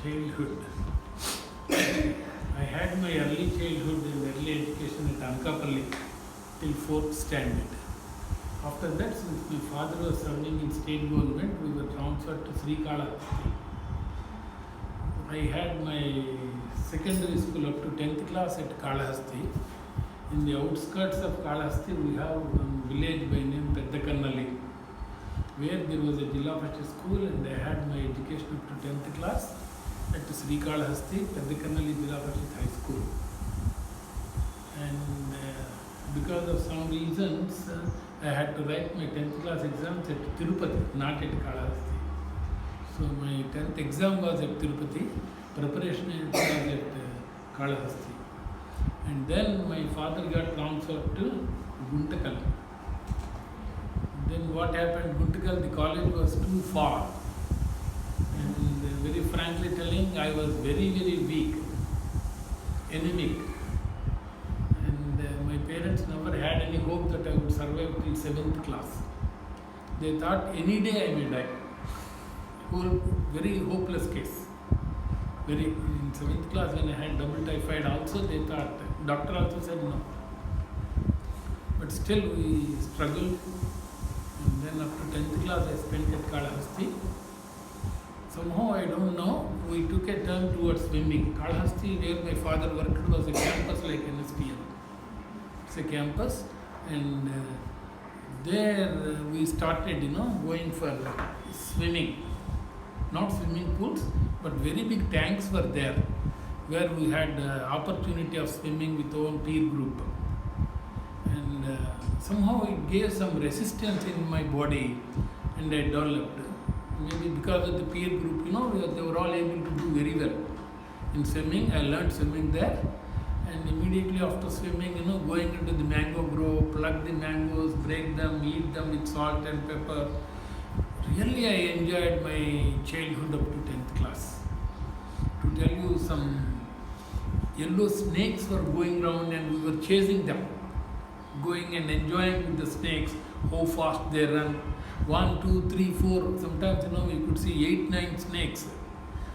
Childhood. I had my early childhood and early education at Ankapalli till 4th standard. After that, since my father was serving in state government, we were transferred to Srikalahasti. I had my secondary school up to 10th class at Kalahasti. In the outskirts of Kalahasti, we have one village by name Peddakannalli, where there was a Jilla Parishad school, and I had my education up to 10th class at Srikalahasti, Peddakannalli Jilla Parishad High School. And because of some reasons, I had to write my 10th class exams at Tirupati, not at Kalahasti. So my 10th exam was at Tirupati, preparation was at Kalahasti. And then my father got transferred to Guntakal. Then what happened, Guntakal, the college was too far. And very frankly telling, I was very, very weak, anemic. And my parents never had any hope that I would survive till 7th class. They thought any day I may die. Very hopeless case. In 7th class when I had double typhoid also, they thought, doctor also said no. But still we struggled. And then up to 10th class I spent at Kalahasti. Somehow, I don't know, we took a turn towards swimming. Kalahasti, where my father worked, was a campus like NSTM. It's a campus, and there we started, going for swimming. Not swimming pools, but very big tanks were there, where we had opportunity of swimming with our own peer group. And somehow it gave some resistance in my body, and I developed. Maybe because of the peer group, they were all able to do very well in swimming. I learned swimming there, and immediately after swimming, going into the mango grove, pluck the mangoes, break them, eat them with salt and pepper. Really, I enjoyed my childhood up to 10th class. To tell you, some yellow snakes were going around and we were chasing them, going and enjoying with the snakes, how fast they run. 1, 2, 3, 4, sometimes we could see 8, 9 snakes,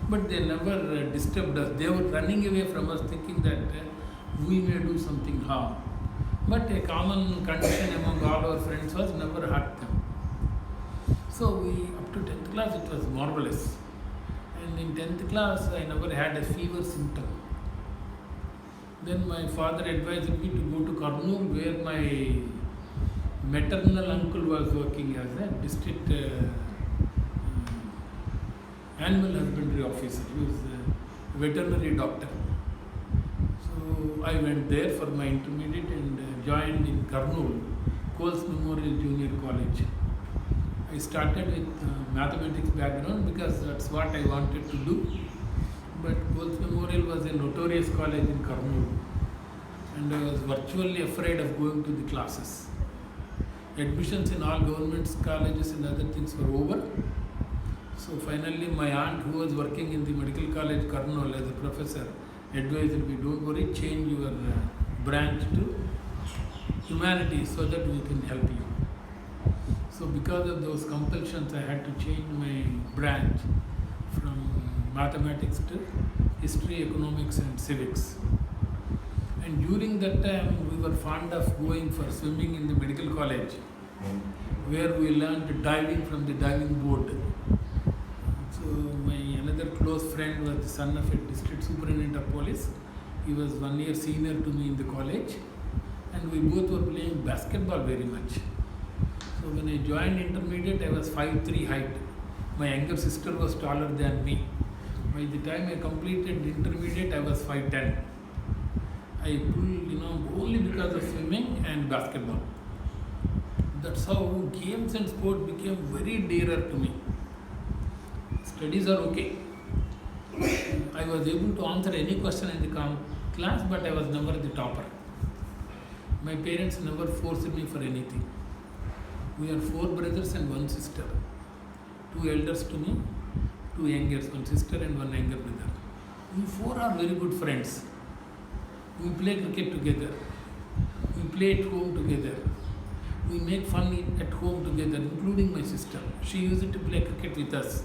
but they never disturbed us. They were running away from us thinking that we may do something harm. But a common condition among all our friends was never hurt them. So up to 10th class it was marvelous. And in 10th class I never had a fever symptom. Then my father advised me to go to Kurnool, where my maternal uncle was working as a district animal husbandry officer. He was a veterinary doctor. So I went there for my intermediate and joined in Kurnool, Coles Memorial Junior College. I started with mathematics background because that's what I wanted to do. But Coles Memorial was a notorious college in Kurnool, and I was virtually afraid of going to the classes. Admissions in all government colleges and other things were over. So finally my aunt, who was working in the medical college Kurnool as a professor, advised me, don't worry, change your branch to humanities so that we can help you. So because of those compulsions, I had to change my branch from mathematics to history, economics and civics. And during that time, we were fond of going for swimming in the medical college, where we learned diving from the diving board. So my another close friend was the son of a district superintendent of police. He was 1 year senior to me in the college, and we both were playing basketball very much. So when I joined intermediate, I was 5'3" height. My younger sister was taller than me. By the time I completed intermediate, I was 5'10". I pulled, only because of swimming and basketball. That's how games and sport became very dearer to me. Studies are okay. I was able to answer any question in the class, but I was never the topper. My parents never forced me for anything. We are 4 brothers and 1 sister. 2 elders to me, 2 youngers, 1 sister and 1 younger brother. We 4 are very good friends. We play cricket together. We play at home together. We make fun at home together, including my sister. She used to play cricket with us.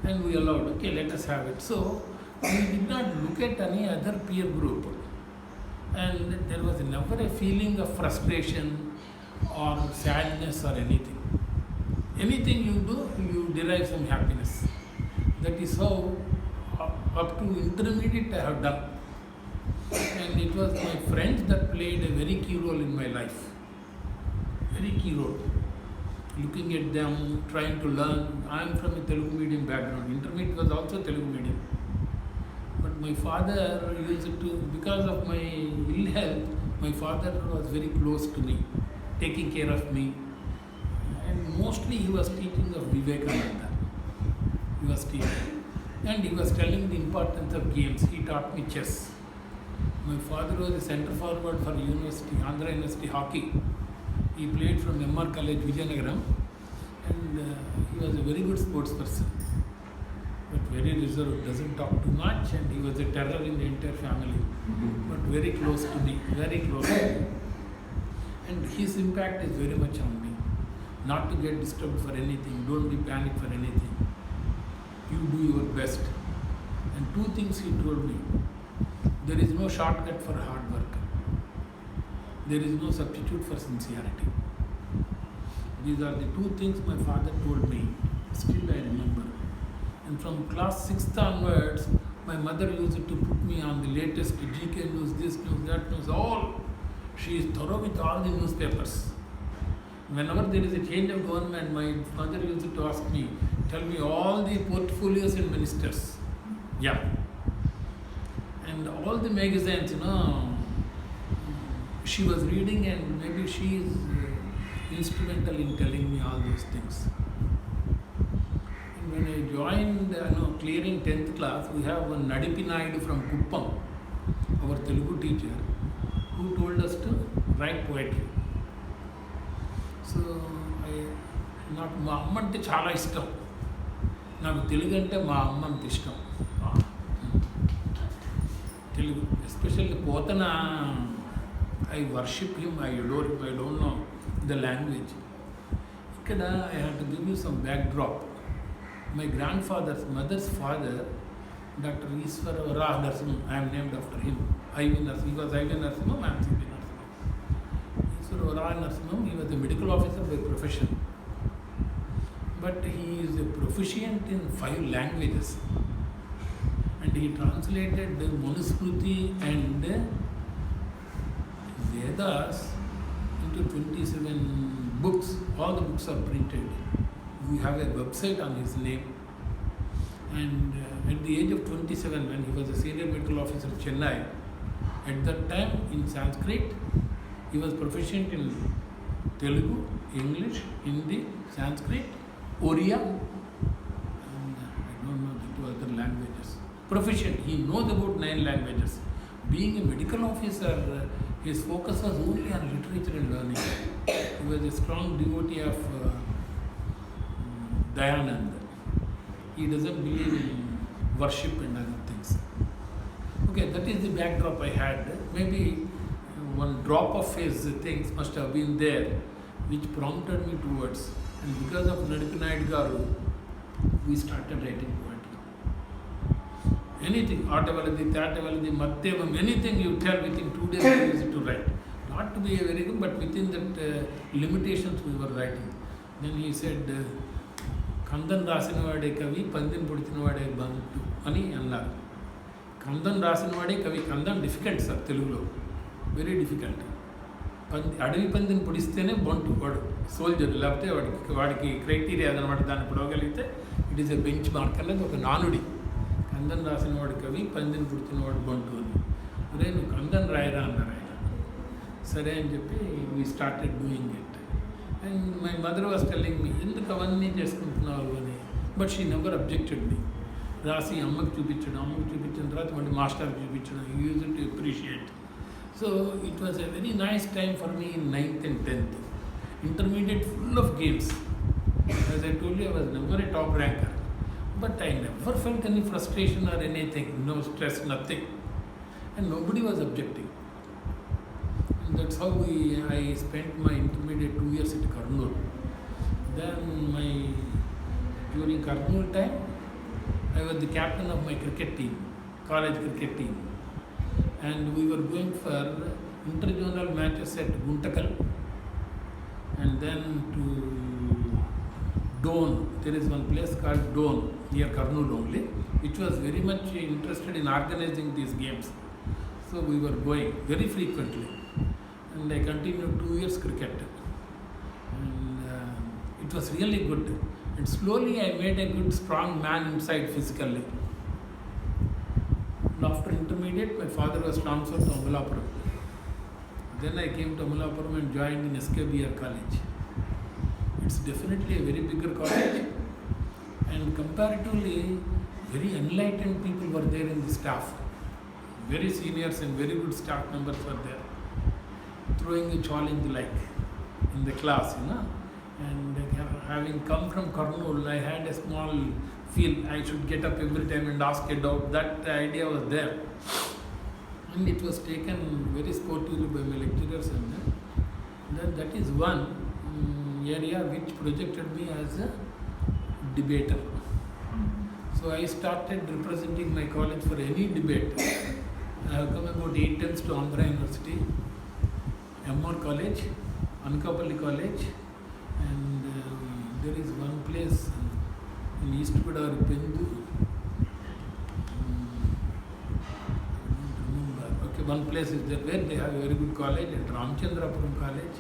and we allowed, okay, let us have it. So we did not look at any other peer group, and there was never a feeling of frustration or sadness or anything. Anything you do, you derive some happiness. That is how up to intermediate I have done. And it was my friends that played a very key role in my life. Very key role. Looking at them, trying to learn. I am from a Telugu medium background. Intermediate was also Telugu medium. But my father used to, because of my ill health, my father was very close to me, taking care of me. And mostly he was teaching of Vivekananda. He was teaching. And he was telling the importance of games. He taught me chess. My father was a centre forward for university, Andhra University hockey. He played from MR College, Vijayanagaram. And he was a very good sports person. But very reserved, doesn't talk too much. And he was a terror in the entire family. But very close to me, very close to me. And his impact is very much on me. Not to get disturbed for anything, don't be panicked for anything. You do your best. And two things he told me. There is no shortcut for hard work. There is no substitute for sincerity. These are the two things my father told me. Still I remember. And from class 6th onwards, my mother used to put me on the latest GK news, this news, that news, all. She is thorough with all the newspapers. Whenever there is a change of government, my mother used to ask me, tell me all the portfolios and ministers. Yeah. And all the magazines, she was reading, and maybe she is instrumental in telling me all those things. And when I joined, clearing 10th class, we have one Nadipi Naidu from Kuppam, our Telugu teacher, who told us to write poetry. So నాకు మా అమ్మ అంటే చాలా ఇష్టం. నాకు తెలుగు అంటే మా అమ్మ అంత ఇష్టం. Telugu especially Pothana, I worship him, I don't know the language. ఇక్కడ I have to give you some backdrop. My grandfather's mother's father, doctor Eswara Varaha Narasimham, I'm named after him. IV Narasimham, he was IV Narasimham, I'm CP Narasimham. Varaha Narasimham, he was a medical officer by profession, but he is a proficient in 5 languages, and he translated the Manusmriti and Vedas into 27 books. All the books are printed. We have a website on his name. And at the age of 27, when he was a senior medical officer in Chennai, at that time in Sanskrit, he was proficient in Telugu, English, Hindi, Sanskrit, Oriya, and I don't know the 2 other languages. Proficient, he knows about 9 languages. Being a medical officer, his focus was only on literature and learning. He was a strong devotee of Dayananda. He doesn't believe in worship and other things. Okay, that is the backdrop I had. Maybe one drop of his things must have been there, which prompted me towards. And because of Nadipi Naidu Garu, we started writing poetry. Anything, Atavaladi, Tatavaladi, Mattevam, anything you tell within 2 days we used to write. Not to be a very good, but within that limitations we were writing. Then he said, Kandan Rasinavade Kavi, Pandin Pudithinavade Bantu, Ani Annar. Kandan Rasinavade Kavi, Kandan difficult, sir, Telugulo. Very difficult. అడవి పందిని పొడిస్తేనే బంటు వాడు soldier, లేకపోతే వాడికి criteria అదనమాట. దాన్ని పొడవగలిగితే it is a benchmark అనేది ఒక నానుడి. కందన్ రాసిన వాడు కవి, పందిని పుడుతున్న వాడు బంటు అని. అదే నువ్వు కందన్ రాయరా అన్నారు ఆయన. సరే అని చెప్పి we started doing it. And my mother was telling me, ఎందుకు అవన్నీ చేసుకుంటున్నావు అని. బట్ షీ నెవర్ అబ్జెక్టెడ్ మీ. రాసి అమ్మకి చూపించడం, అమ్మకి చూపించిన తర్వాత మళ్ళీ మాస్టర్కి చూపించడం, use to appreciate. So it was a very nice time for me in 9th and 10th. Intermediate full of games. As I told you, I was never a top ranker. But I never felt any frustration or anything, no stress, nothing. And nobody was objecting. And that's how I spent my intermediate 2 years at Kurnool. Then during Kurnool time, I was the captain of my cricket team, college cricket team. And we were going for inter-zonal matches at Guntakal and then to Doan. There is one place called Doan near Kurnool only, which was very much interested in organizing these games. So we were going very frequently. And I continued 2 years cricket. And it was really good. And slowly I made a good, strong man inside physically. And after intermediate, my father was transferred to Amalapuram. Then I came to Amalapuram and joined in SKBR College. It's definitely a very bigger college. And comparatively, very enlightened people were there in the staff. Very seniors and very good staff members were there. Throwing a challenge like in the class, And having come from Kurnool, I had a small feel I should get up every time and ask a doubt. That idea was there. And it was taken very sportively by my lecturers. And then that is one area which projected me as a debater. So I started representing my college for any debate. I have come about 8 times to Andhra University, MR College, Anakapalli College, and there is one place in East Godavari, Pendu. One place is there where they have a very good college, at Ramchandrapuram College.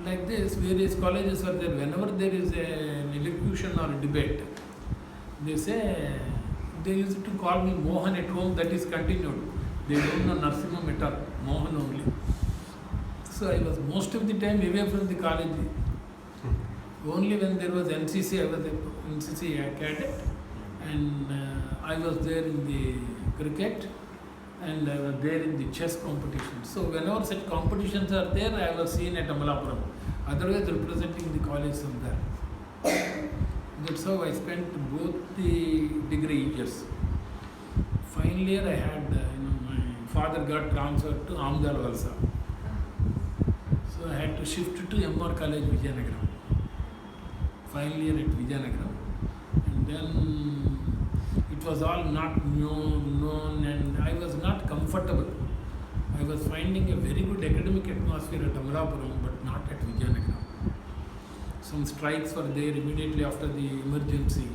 Like this, various colleges are there. Whenever there is an elocution or a debate, they used to call me Mohan at home. That is continued. They don't know Narasimham at all, Mohan only. So I was most of the time away from the college. Only when there was NCC, I was a NCC cadet, and I was there in the cricket, and I was there in the chess competition. So whenever such competitions are there, I was seen at Amalapuram. Otherwise, representing the college from there. That's how I spent both the degree years. Final year, I had, my father got transferred to Amdal Valsa. So I had to shift to MR College, Vijayanagaram. Final year at Vijayanagaram. And then it was all not known, and I was not comfortable. I was finding a very good academic atmosphere at Amalapuram, but not at Vijayanagaram. Some strikes were there immediately after the emergency,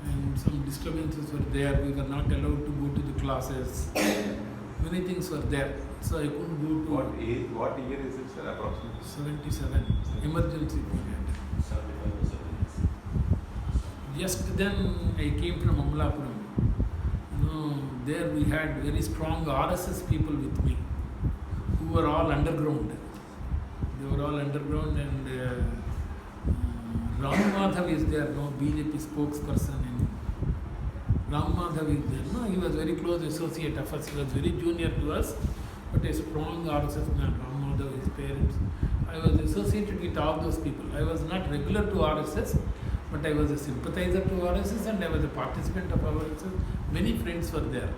and some disturbances were there. We were not allowed to go to the classes. Many things were there, so I couldn't go to. What year is it, sir, approximately? 77, emergency period. 75 or 76. Just then I came from Amalapuram. There we had very strong RSS people with me, who were all underground. They were all underground, and Ram Madhav is there, BJP spokesperson. Ram Madhav is there. He was very close associate of us. He was very junior to us, but a strong RSS man. Ram Madhav, his parents. I was associated with all those people. I was not regular to RSS, but I was a sympathizer to RSS, and I was a participant of RSS. Many friends were there.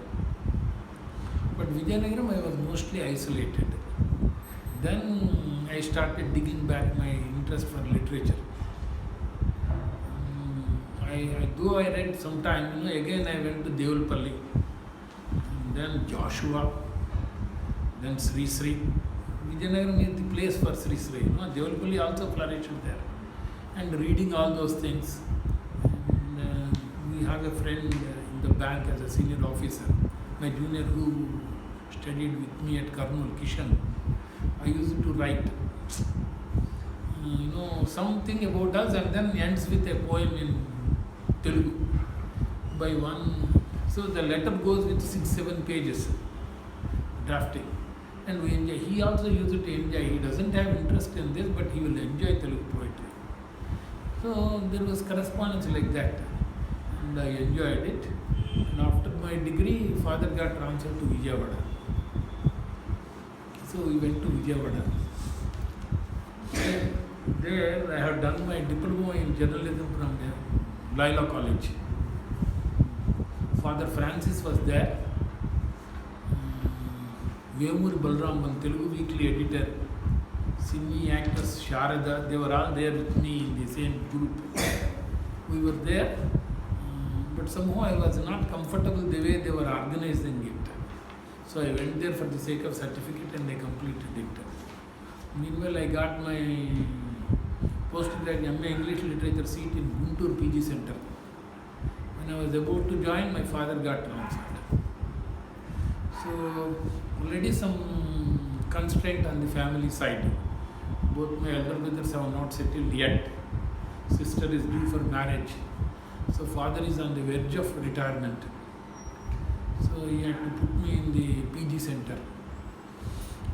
But Vijayanagaram, I was mostly isolated. Then I started digging back my interest for literature. Though I read sometime, again I went to Devulpalli, then Joshua, then Sri Sri. Vijayanagaram is the place for Sri Sri. Devulpalli also flourished there. And reading all those things. And we have a friend in the bank as a senior officer, my junior who studied with me at Kurnool, Kishan. I used to write, something about us, and then ends with a poem in Telugu by one. So the letter goes with 6-7 pages drafting, and we enjoy. He also used to enjoy. He doesn't have interest in this, but he will enjoy Telugu poetry. So there was correspondence like that, and I enjoyed it. And after my degree, father got transferred to Vijayawada. So we went to Vijayawada. There I have done my diploma in journalism from Laila College. Father Francis was there. Vemuri Balram, Telugu weekly editor. Cine actors, Sharada, they were all there with me in the same group. We were there. but somehow I was not comfortable the way they were organizing it. So I went there for the sake of certificate and I completed it. Meanwhile, I got my postgraduate MA English Literature seat in Guntur PG Center. When I was about to join, my father got transferred. So already some constraint on the family side. Both my elder brothers have not settled yet. Sister is due for marriage. So father is on the verge of retirement. So he had to put me in the PG center.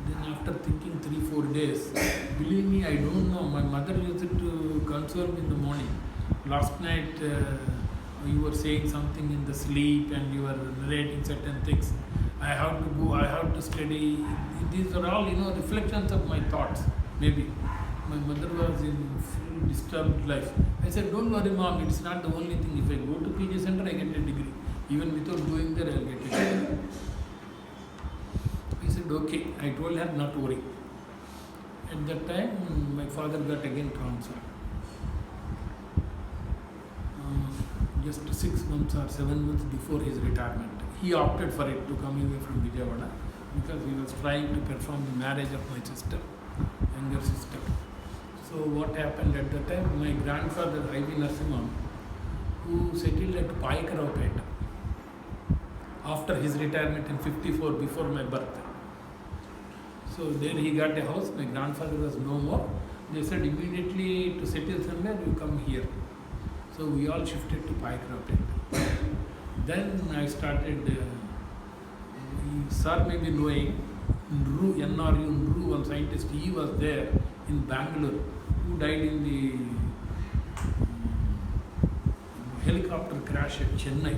Then after thinking 3-4 days, believe me, I don't know. My mother used to console me in the morning. Last night you were saying something in the sleep and you were narrating certain things. I have to go, I have to study. These are all, reflections of my thoughts. Maybe. My mother was in full disturbed life. I said, don't worry mom, it's not the only thing. If I go to PG center, I get a degree. Even without going there, I'll get a degree. He said, okay. I told her not to worry. At that time, my father got again transferred. Just 6 months or 7 months before his retirement. He opted for it to come away from Vijayawada because he was trying to perform the marriage of my sister, younger sister. So what happened at the time, my grandfather, I.V. Narasimhan, who settled at Paikaravpet after his retirement in 54, before my birth. So there he got a house, my grandfather was no more. They said immediately to settle somewhere, you come here. So we all shifted to Paikaravpet. Then I started, sir may be knowing, NRU, one scientist, he was there in Bangalore, who died in the helicopter crash at Chennai.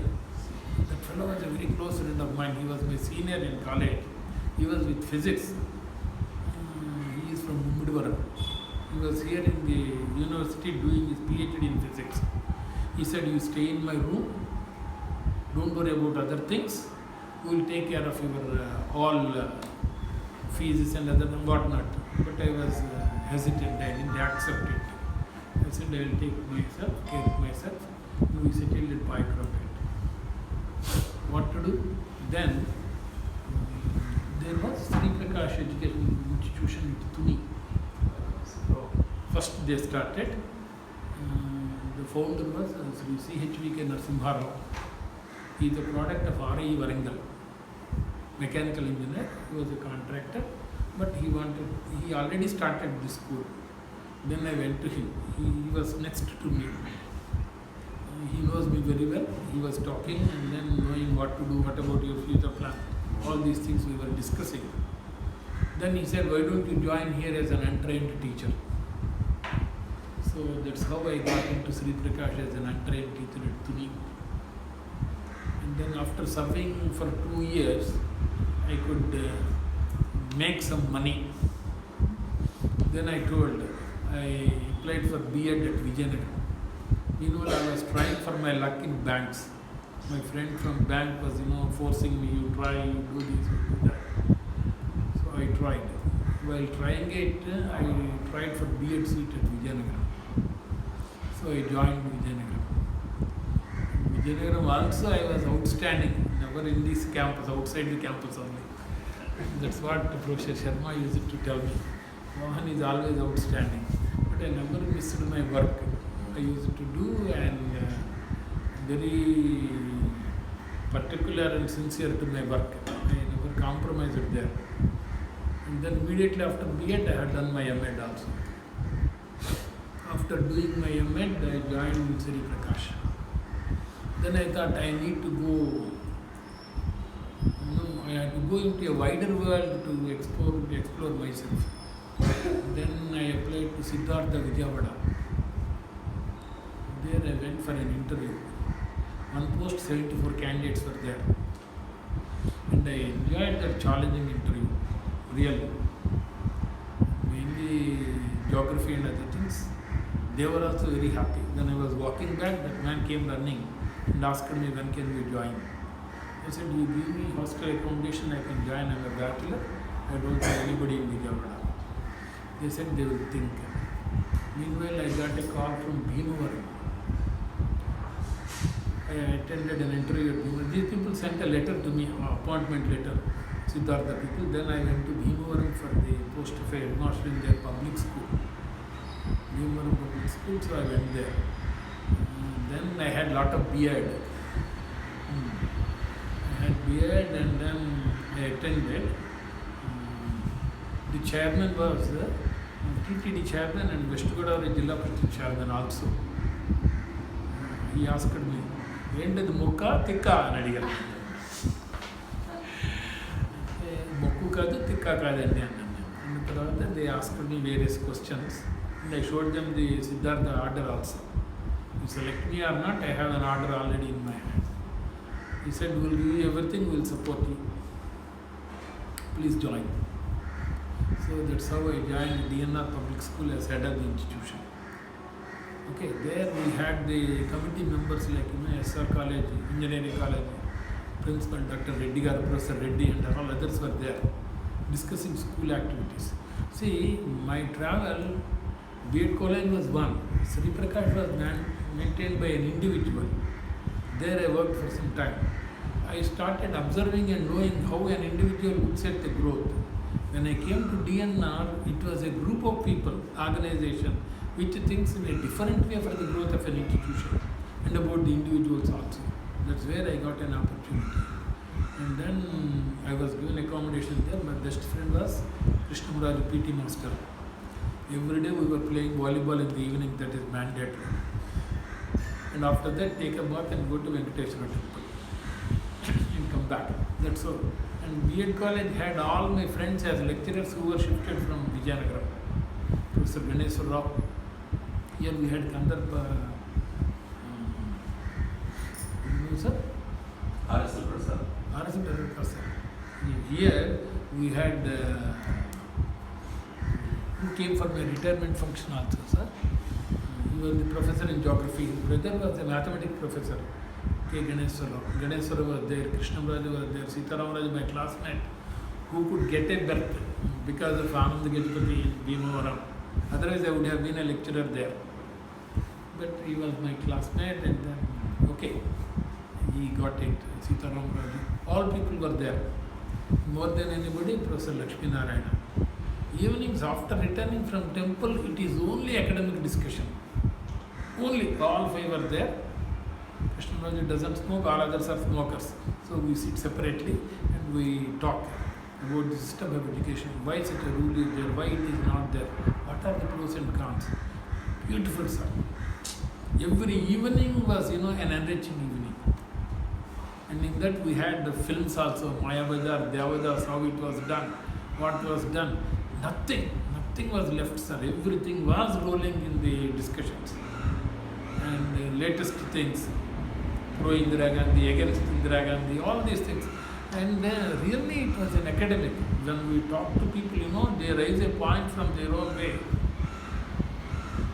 That fellow was a very close friend of mine. He was my senior in college. He was with physics. He is from Mumudvaram. He was here in the university doing his PhD in physics. He said, you stay in my room, don't worry about other things, we will take care of your all fees and other whatnot. But I was hesitant, I didn't accept it. I said, I will take care of myself. We settled at Paikaravpet. What to do? Then there was Sri Prakash Education Institution in Tuni. So first they started. The founder was Sri C.H.V.K. Narasimha Rao. He is a product of R.E. Varangal, mechanical engineer. He was a contractor, but he already started this school. Then I went to him. He was next to me. He knows me very well. He was talking and then knowing what to do, what about your future plan. All these things we were discussing. Then he said, why don't you join here as an untrained teacher? So that's how I got into Sri Prakash as an untrained teacher at Tuni. And then after serving for 2 years, I could make some money. Then I told, I applied for B.Ed at Vijayanagar. Meanwhile, I was trying for my luck in banks. My friend from bank was, forcing me, you try, you do this, you do that. So I tried. While trying it, I tried for B.Ed seat at Vijayanagar. So I joined Vijayanagar. Vijayanagar also I was outstanding, never in this campus, outside the campus only. That's what Professor Sharma used to tell me. Mohan is always outstanding. But I never missed my work. I used to do and very particular and sincere to my work. I never compromised there. And then immediately after B.Ed, I had done my M.Ed also. After doing my M.Ed, I joined Sri Prakash. Then I thought I need to go, I had to go into a wider world to explore myself. Then I applied to Siddhartha Vijayawada. There I went for an interview. On post, 74 candidates were there. And I enjoyed that challenging interview, really. Mainly geography and other things. They were also very happy. When I was walking back, that man came running and asked me, when can we join? I said, you give me hostel accommodation, I can join. I'm a bachelor. I don't have anybody in Vijayawada. They said they will think. Meanwhile, I got a call from Bhimavaram. I attended an interview at Bhimavaram. These people sent a letter to me, appointment letter, Siddhartha people. Then I went to Bhimavaram for the post of a headmaster in their public school. Bhimavaram public school, so I went there. Then I had lot of beard. I had beard and then I attended. The chairman was TTD chairman and West Godavari Jilla Parishad chairman also. He asked me, "Ended mokka tikka?" అని అడిగారు. మొక్కు కాదు తిక్క కాదండి అన్నాను నేను. అన్న తర్వాత they asked me various questions and I showed them the Siddhartha order also. You select me or not, I have an order already in my hand. He said, "We will give you everything, we will support you. Please join." So that's how I joined DNR Public School as head of the institution. Okay, there we had the committee members like SR College, Engineering College, Principal Dr. Reddy Garu, Professor Reddy and all others were there discussing school activities. See, my travel, B.Ed College was one. Sri Prakash was maintained by an individual. There I worked for some time. I started observing and knowing how an individual looks at the growth. When I came to DNR, it was a group of people, organization, which thinks in a different way for the growth of an institution and about the individuals also. That's where I got an opportunity. And then I was given accommodation there. My best friend was Krishnamuraju PT master. Every day we were playing volleyball in the evening, that is mandatory. And after that, take a bath and go to Venkateshwara temple and come back. That's all. And B.Ed College had all my friends as lecturers who were shifted from Vijayanagaram. Professor Ganeswar Rao. Here we had Kandarpa. Sir? RSL Prasad. RSL Prasad. Here we had who came for my retirement function also, sir. He was the professor in geography. His brother was a mathematics professor. K. Ganeswara. Ganeswara was there, Krishnamuraju was there, Sitaramraju, my classmate, who could get a berth because of Anand Gajapati in Bhimavaram. Otherwise, I would have been a lecturer there. But he was my classmate, and then, okay, he got it, Sitaramraju. All people were there. More than anybody, Professor Lakshmi Narayana. Evenings after returning from temple, it is only academic discussion. Only, all five were there. Krishnamuraju doesn't smoke, all others are smokers. So we sit separately and we talk about the system of education. Why such a rule is there? Why it is not there? What are the pros and cons? Beautiful, sir. Every evening was, an enriching evening. And in that we had the films also, Maya Bazar, Devadas, how it was done, what was done. Nothing was left, sir. Everything was rolling in the discussions. And the latest things, pro Indira Gandhi, against Indira Gandhi, all these things. And really it was an academic. When we talk to people, they raise a point from their own way.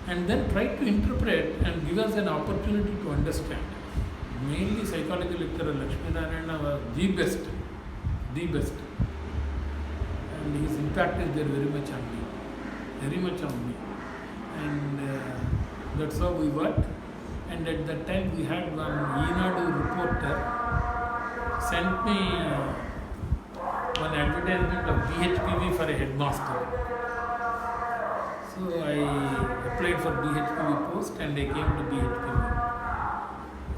And then try to interpret and give us an opportunity to understand. Mainly psychology lecturer Lakshmi Narayana was the best. And his impact is there very much on me. And that's how we worked. And at that time we had one Eenadu reporter sent me one advertisement of BHPV for a headmaster. So I applied for BHPV post and I came to BHPV.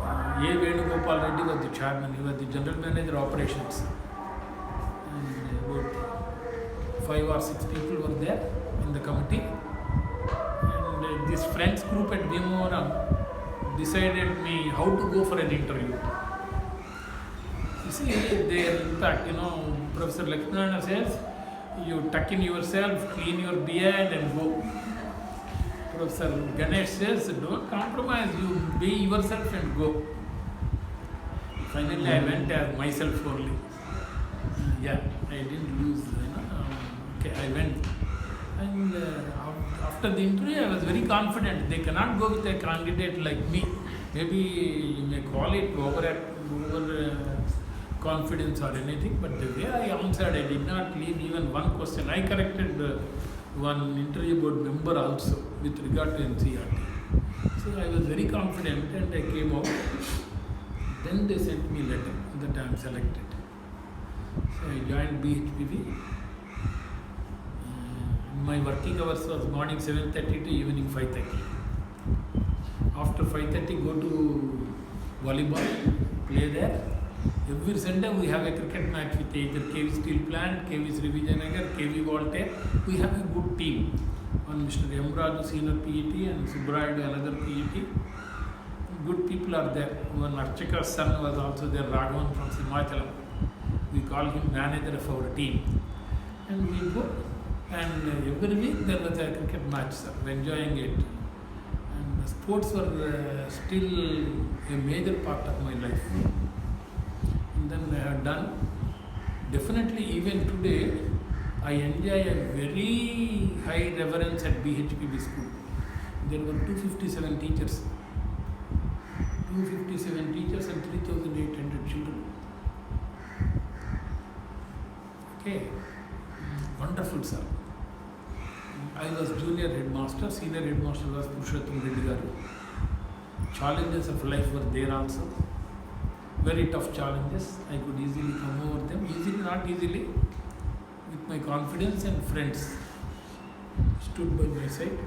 A. Venugopal Reddy was the chairman, he was the general manager operations. And about 5 or 6 people were there in the committee. And this friends group at Bhimavaram decided me how to go for an interview. You see their impact, Professor Lakshmana says, you tuck in yourself, clean your beard and go. Professor Ganesh says, don't compromise, you be yourself and go. Finally, I went as myself only. I didn't lose, okay, I went. And after the interview, I was very confident. They cannot go with a candidate like me. Maybe you may call it over confidence or anything, but the way I answered, I did not leave even one question. I corrected one interview board member also with regard to NCERT. So I was very confident and I came out. Then they sent me a letter that I am selected. So I joined BHPV. My working hours was morning 7:30 to evening 5:30. After 5:30, go to volleyball, play there. Every Sunday we have a cricket match with either KV Steel Plant, KV Sri Vijayanagar, KV Voltaire. We have a good team. One Mr. M. Raju, senior PET, and Subrayadu, another PET. Good people are there. One Archika's son was also there, Raghavan from Simachalam. We call him manager of our team. And we go. And every week there was a cricket match, sir. We're enjoying it. And the sports were still a major part of my life. And then I have done. Definitely, even today, I enjoy a very high reverence at BHPB school. There were 257 teachers. 257 teachers and 3,800 children. Okay. Wonderful, sir. I was junior headmaster. Senior headmaster was Purushottam Reddy garu. Challenges of life were there also. Very tough challenges. I could easily come over them. Easily, not easily. With my confidence and friends stood by my side.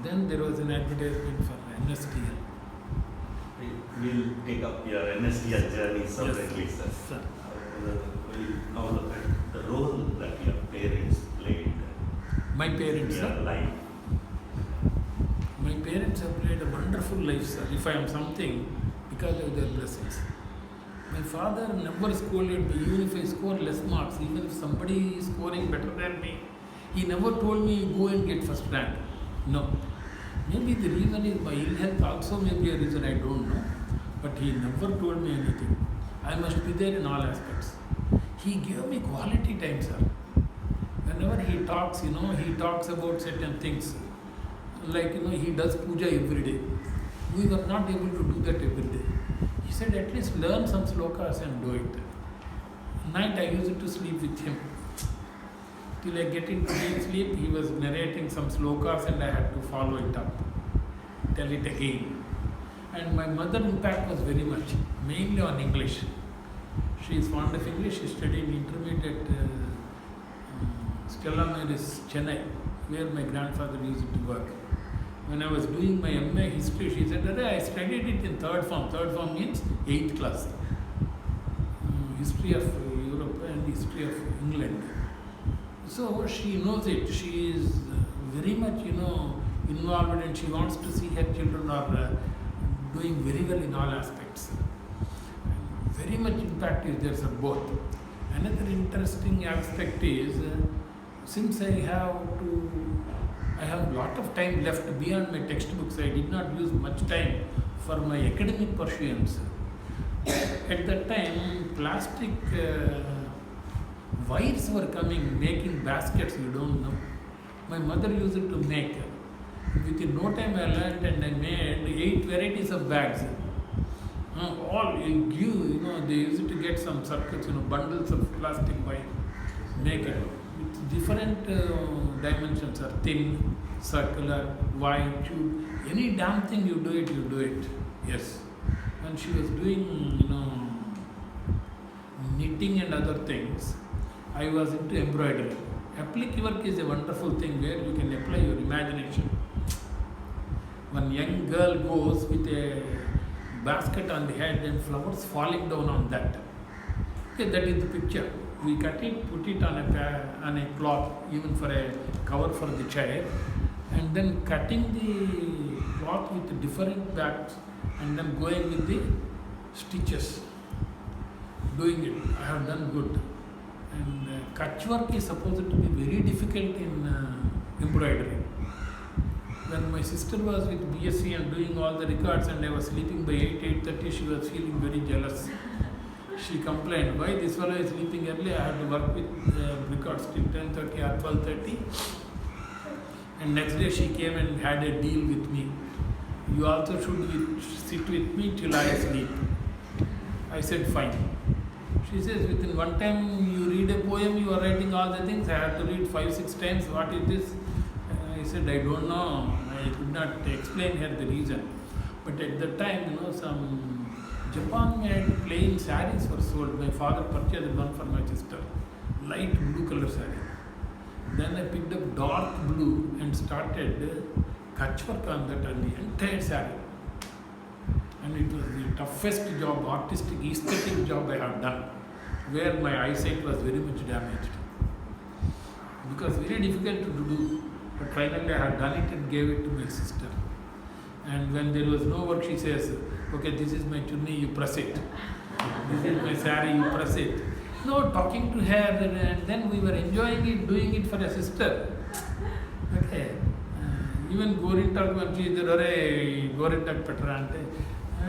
Then there was an advertisement for NSTL. We'll take up your NSTL journey separately, Yes, sir. sir. We'll now look at the role that your parents played My parents, in your sir. life. My parents have played a wonderful life, sir. If I am something, because of their blessings. My father never scolded me, even if I score less marks, even if somebody is scoring better than me. He never told me, go and get first rank. No. Maybe the reason is my ill health also may be a reason, I don't know. But he never told me anything. I must be there in all aspects. He gave me quality time, sir. Whenever he talks, he talks about certain things. Like, he does puja every day. We were not able to do that every day. He said, at least learn some slokas and do it. Night I used to sleep with him. Till I get into deep sleep, he was narrating some slokas and I had to follow it up. Tell it again. And my mother impact was very much, mainly on English. She is fond of English. She studied intermediate Stella Maris, Chennai, where my grandfather used to work. When I was doing my MA history, she said, I studied it in third form. Third form means 8th class. History of Europe and history of England. So she knows it. She is very much, involved and she wants to see her children are doing very well in all aspects. Very much impact is there, sir, both. Another interesting aspect is, since I have a lot of time left beyond my textbooks. I did not use much time for my academic pursuits. At that time, plastic wires were coming, making baskets, you don't know. My mother used it to make. Within no time I learned and I made 8 varieties of bags. All you give, they used to get some circuits, bundles of plastic wire, make it. With different dimensions are thin, circular, wide, tube. Any damn thing you do it. Yes. When she was doing, knitting and other things, I was into embroidery. Applique work is a wonderful thing where you can apply your imagination. One young girl goes with a basket on the head and flowers falling down on that. Okay, that is the picture. We cut it, put it on a cloth, even for a cover for the chair, and then cutting the cloth with different backs and then going with the stitches. Doing it, I have done good. And kutch work is supposed to be very difficult in embroidery. When my sister was with BSc and doing all the records and I was sleeping by 8:30, she was feeling very jealous. She complained, why this fellow is sleeping early? I have to work with records till 10:30 or 12:30. And next day she came and had a deal with me. You also should sit with me till I sleep. I said, fine. She says, within one time you read a poem, you are writing all the things. I have to read 5-6 times. What is this? I said, I don't know. I could not explain her the reason. But at the time, some Japan made plain sarees were sold. My father purchased one for my sister, light blue color saree. Then I picked up dark blue and started catch work on that on the entire saree. And it was the toughest job, artistic, aesthetic job I have done, where my eyesight was very much damaged. Because very difficult to do. But finally I had done it and gave it to my sister. And when there was no work, she says, okay, this is my chunni, you press it. This is my saree, you press it. No, talking to her, and then we were enjoying it, doing it for a sister. Okay. Even Gorintak, when she said, Gorintak Petrante,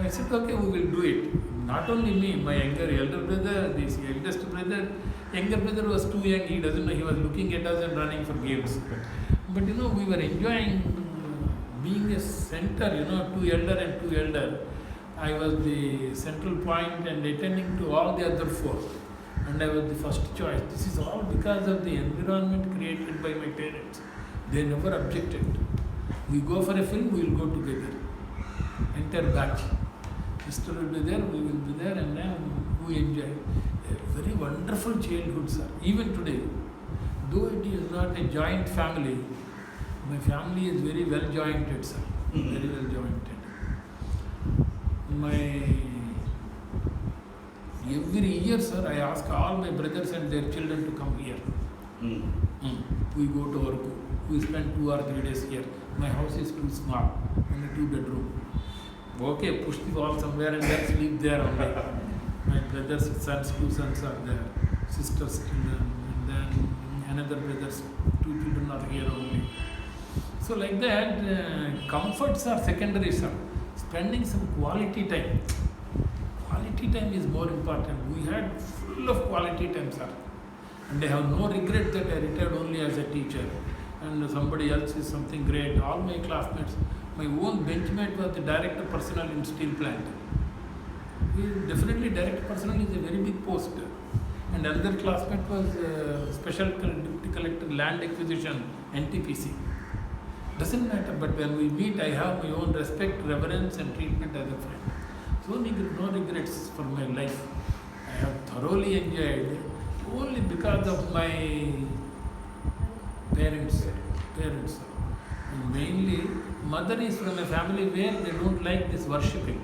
I said, okay, we will do it. Not only me, my elder brother, this eldest brother, younger brother was too young, he doesn't know, he was looking at us and running for games. But we were enjoying being a center, two elder. I was the central point and attending to all the other four. And I was the first choice. This is all because of the environment created by my parents. They never objected. We go for a film, we will go together. Entire batch. Sister will be there, we will be there, and then we enjoy. A very wonderful childhood, sir. Even today, though it is not a joint family, my family is very well jointed, sir. Very well jointed. Every year, sir, I ask all my brothers and their children to come here. We go to Arku. We spend 2 or 3 days here. My house is too small, only 2 bedroom. Okay, push the wall somewhere and then sleep there only. My brothers, sons, 2 sons are there, sisters, children, and then another brothers, 2 children are here only. So like that, comforts are secondary, sir. Spending some quality time. Quality time is more important. We had full of quality time, sir. And I have no regret that I retired only as a teacher. And somebody else is something great. All my classmates, my own benchmate was the director personnel in steel plant. Definitely director personnel is a very big post. And another classmate was special deputy collector land acquisition, NTPC. Doesn't matter, but when we meet, I have my own respect, reverence and treatment as a friend. So no regrets for my life. I have thoroughly enjoyed only because of my parents. And mainly, mother is from a family where they don't like this worshipping.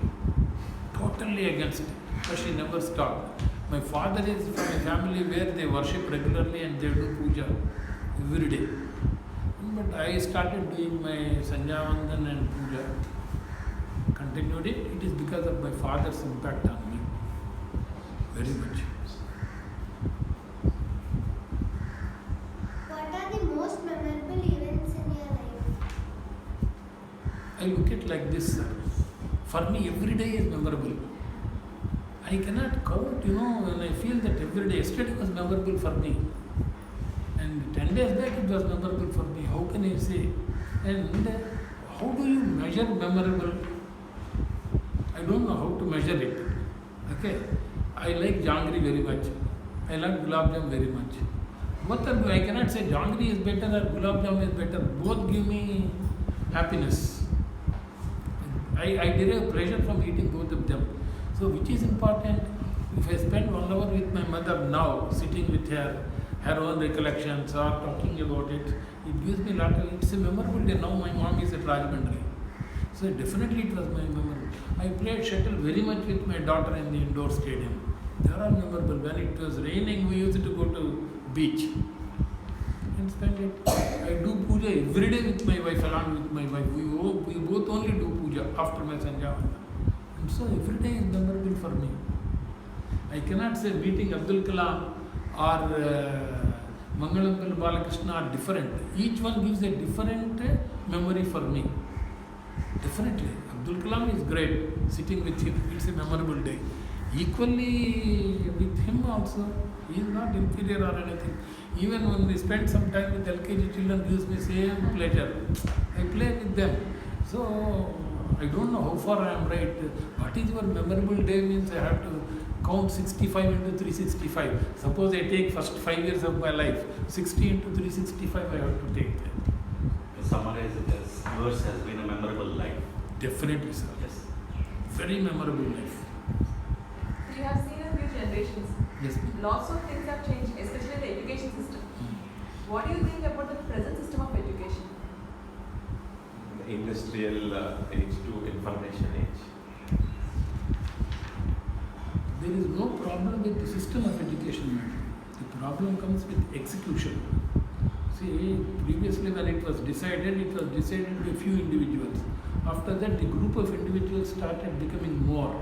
Totally against it. But she never stopped. My father is from a family where they worship regularly and they do puja every day. But I started doing my Sanjyavandan and puja. Continued it. It is because of my father's impact on me. Very much. What are the most memorable events in your life? I look at like this, sir. For me, every day is memorable. I cannot count, when I feel that every day. Yesterday was memorable for me. And 10 days back it was memorable for me. How can I say? And how do you measure memorable? I don't know how to measure it. Okay. I like jangri very much. I like gulab jam very much. I cannot say jangri is better or gulab jam is better. Both give me happiness. I derive pleasure from eating both of them. So which is important? If I spend 1 hour with my mother now, sitting with her own recollections or talking about it, it gives me a lot of, it's a memorable day. Now my mom is at Rajahmundry. So definitely it was my memorable. I played shuttle very much with my daughter in the indoor stadium. They are all memorable. When it was raining, we used to go to beach and spend it. I do puja every day with my wife, along with my wife. We both only do puja after my Sanjyavandan. And so every day is memorable for me. I cannot say meeting Abdul Kalam or Mangalam Balakrishna are different. Each one gives a different memory for me. Definitely. Abdul Kalam is great. Sitting with him, it's a memorable day. Equally with him also, he is not inferior or anything. Even when we spend some time with LKG children, gives me same pleasure. I play with them. So I don't know how far I am right. What is your memorable day means I have to count 65 into 365. Suppose I take first 5 years of my life, 60 into 365 I have to take that. To summarize it as yours has been a memorable life. Definitely, sir. Yes. Very memorable life. we have seen a few generations. Yes, ma'am. Lots of things have changed, especially in the education system. What do you think about the present system of education? Industrial age to information age. There is no problem with the system of education, madam. The problem comes with execution. See, previously when it was decided by a few individuals. After that, the group of individuals started becoming more.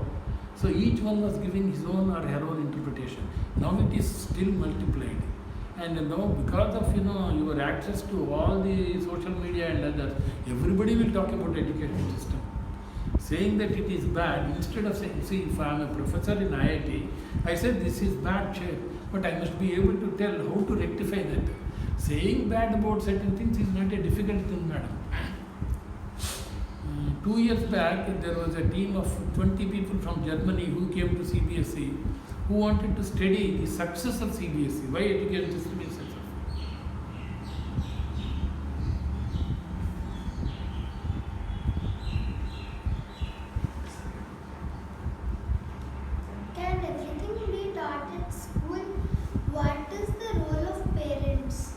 So each one was giving his own or her own interpretation. Now it is still multiplied. And now because of your access to all the social media and others, everybody will talk about education system. Saying that it is bad, instead of saying, see, if I am a professor in IIT, I said this is bad, chair, but I must be able to tell how to rectify that. Saying bad about certain things is not a difficult thing, madam. 2 years back, there was a team of 20 people from Germany who came to CBSE who wanted to study the success of CBSE, why education system is successful. Can everything be taught at school? What is the role of parents?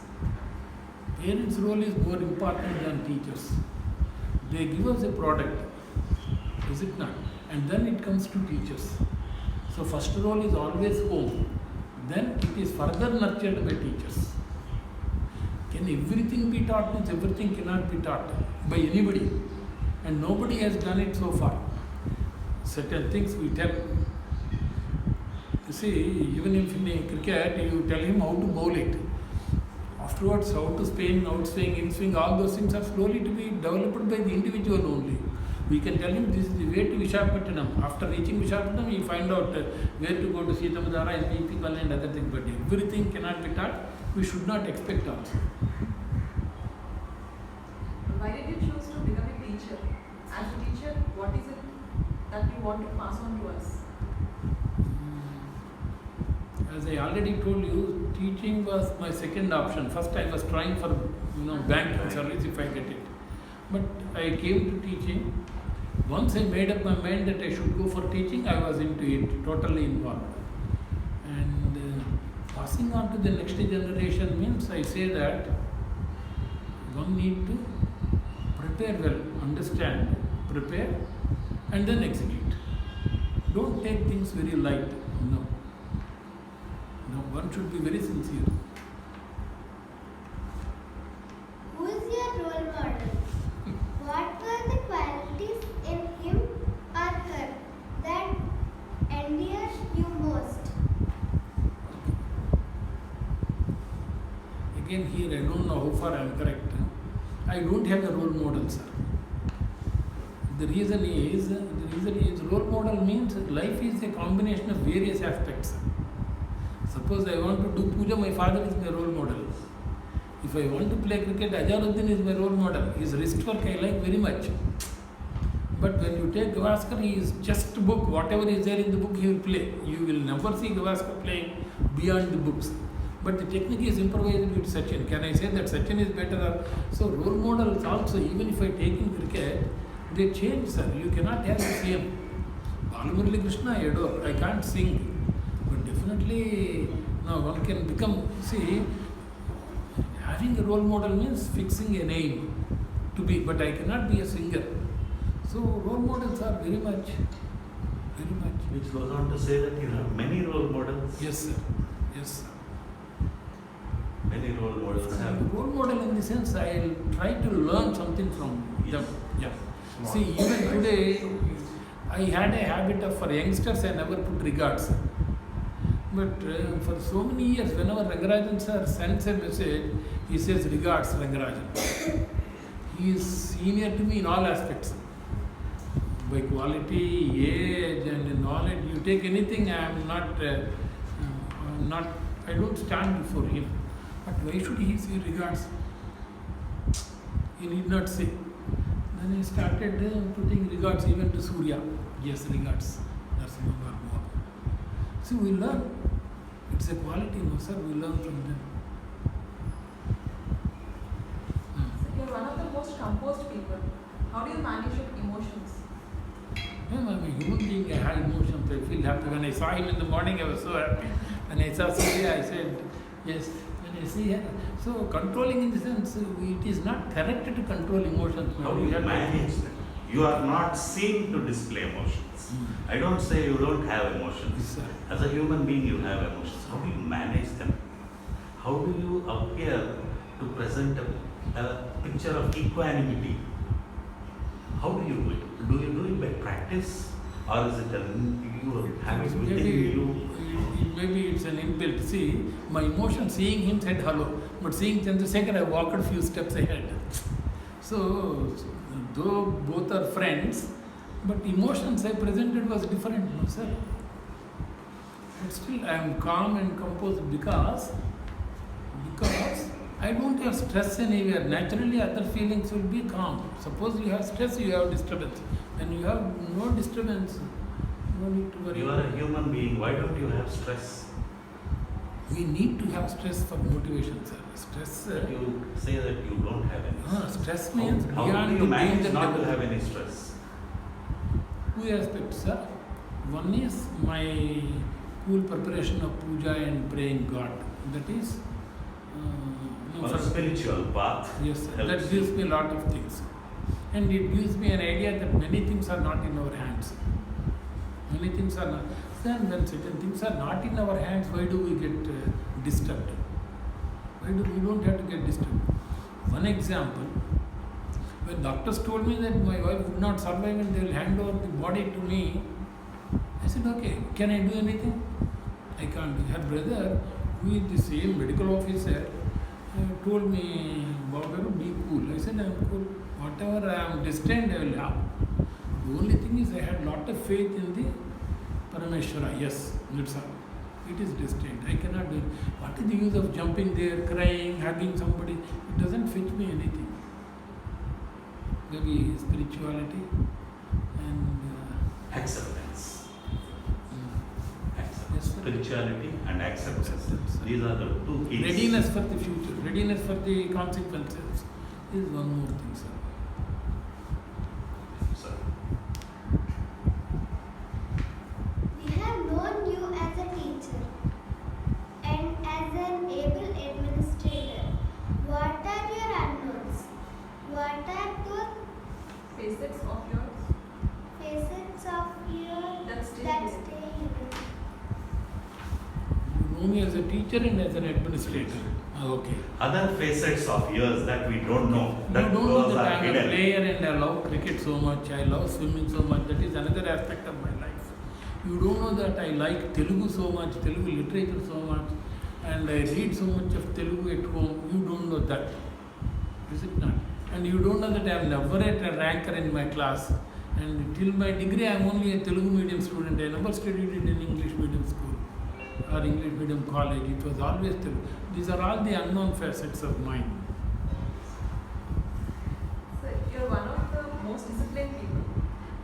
Parents' role is more important than teachers. They give us a product, is it not? And then it comes to teachers. So first role is always home. Then it is further nurtured by teachers. Can everything be taught? Means everything cannot be taught by anybody. And nobody has done it so far. Certain things we tell. You see, even if in cricket you tell him how to bowl it. Afterwards, how to spin, outswing, in-swing, all those things are slowly to be developed by the individual only. We can tell him this is the way to Visakhapatnam. After reaching Visakhapatnam, he find out where to go to Sitamadara and Deepikal and other things. But everything cannot be taught. We should not expect also. Why did you choose to become a teacher? As a teacher, what is it that you want to pass on to us? As I already told you, teaching was my second option. First I was trying for banking service if I get it. But I came to teaching. Once I made up my mind that I should go for teaching, I was into it, totally involved. And passing on to the next generation means I say that one need to prepare well, understand, prepare, and then execute. Don't take things very light. No. No, one should be very sincere. Who is your role model? What were the qualities in him or her that endear you most? Again, here I don't know how far I am correct. I don't have a role model, sir. The reason is role model means life is a combination of various aspects. Suppose I want to do puja, my father is my role model. If I want to play cricket, Ajaruddin is my role model. His wrist work I like very much. But when you take Gavaskar, he is just book. Whatever is there in the book, he will play. You will never see Gavaskar playing beyond the books. But the technique is improvised with Sachin. Can I say that Sachin is better? So role models also, even if I take in cricket, they change, sir. You cannot have the same. Balamurali Krishna, I adore. I can't sing. But definitely, now one can become, see, having a role model means fixing an aim to be, but I cannot be a singer. So role models are very much. Which goes on to say that you have many role models. Yes, sir. Yes, sir. Many role models have. Role model in the sense I'll try to learn something from them. Yeah. Small. See, even today, I had a habit of, for youngsters, I never put regards. But for so many years, whenever Rangarajan sir sends a message, he says regards Rangarajan. He is senior to me in all aspects. By quality, age and knowledge, you take anything, I don't stand before him. But why should he say regards? He need not say. Then he started putting regards even to Surya. Yes, regards. Narasimha Babu. See, we learn. It's a quality, no sir, we learn from them. So you're one of the most composed people. How do you manage your emotions? I'm a human being, I have emotions, I feel happy. When I saw him in the morning, I was so happy. When I saw Surya, I said, yes. When I see her, so controlling in the sense, it is not correct to control emotions. How do you manage that? You are not seen to display emotions. I don't say you don't have emotions. Yes, sir. As a human being, you have emotions. How do you manage them? How do you appear to present a picture of equanimity? How do you do it? Do you do it by practice? Or is it you have it within you? Maybe it's an inbuilt. See, my emotion, seeing him said hello, but seeing Chandrasekhar, I walked a few steps ahead. So, though both are friends, but emotions I presented was different, no sir. But still, I am calm and composed because I don't have stress anywhere. Naturally, other feelings will be calm. Suppose you have stress, you have disturbance. When you have no disturbance, no need to worry. You are a human being. Why don't you have stress? We need to have stress for motivation, sir. Stress. You say that you don't have any. Stress means How beyond do you the manage danger not to level. have any stress? Two aspects, sir. One is my cool preparation of puja and praying God. That is. On a spiritual path. Yes, sir. helps That gives you. me a lot of things. And it gives me an idea that many things are not in our hands. Many things are not. Then when certain things are not in our hands, why do we get disturbed? Why do we don't have to get disturbed? One example, when doctors told me that my wife would not survive and they will hand over the body to me, I said, okay, can I do anything? I can't do. Her brother, who is the same medical officer, told me, Babaru, be cool. I said, I am cool. Whatever I am destined, I will have. The only thing is I had lot of faith in the Parameshwara. Yes, that's all. It is destined. I cannot do it. What is the use of jumping there, crying, hugging somebody? It doesn't fetch me anything. Maybe spirituality and Acceptance. yes, sir. Spirituality and acceptance. Acceptance. These are the two keys. Readiness for the future, readiness for the consequences is one more thing, sir. Sir. We have known you as a teacher and as an able administrator. What are your unknowns? What are the Facets of yours facets of your that stay that hidden. stay hidden? You know me as a teacher and as an administrator. Okay. Other facets of yours that we don't know. You That don't know those that are I am a hidden. player and I love cricket so much, I love swimming so much. That is another aspect of my life. You don't know that I like Telugu so much, Telugu literature so much, and I read so much of Telugu at home. You don't know that. Is it not? And you don't know that I am never a ranker in my class. And till my degree, I am only a Telugu medium student. I never studied in an English medium school or English medium college. It was always Telugu. These are all the unknown facets of mine. So you're one of the most disciplined people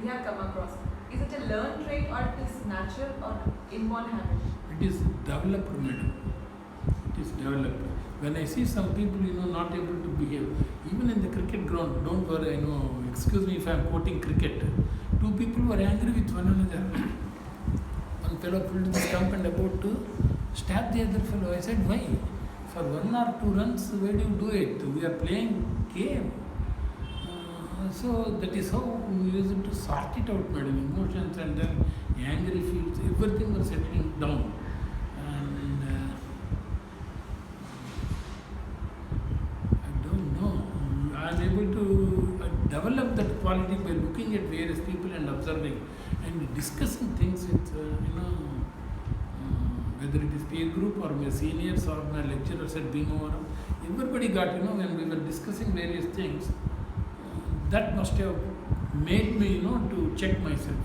we have come across. Is it a learned trait or it is natural or inborn habit? It is developed, madam. It is developed. When I see some people, not able to behave, even in the cricket ground, don't worry, excuse me if I am quoting cricket. Two people were angry with one another. One fellow pulled the stump and about to stab the other fellow. I said, why? For 1 or 2 runs, why do you do it? We are playing game. So that is how we used to sort it out, madam. Emotions and then angry feels, everything was settling down. And I don't know. I am able to develop that quality by looking at various people and observing and discussing things with, whether it is peer group or my seniors or my lecturers at Bhimavaram. Everybody got, when we were discussing various things, that must have made me, to check myself.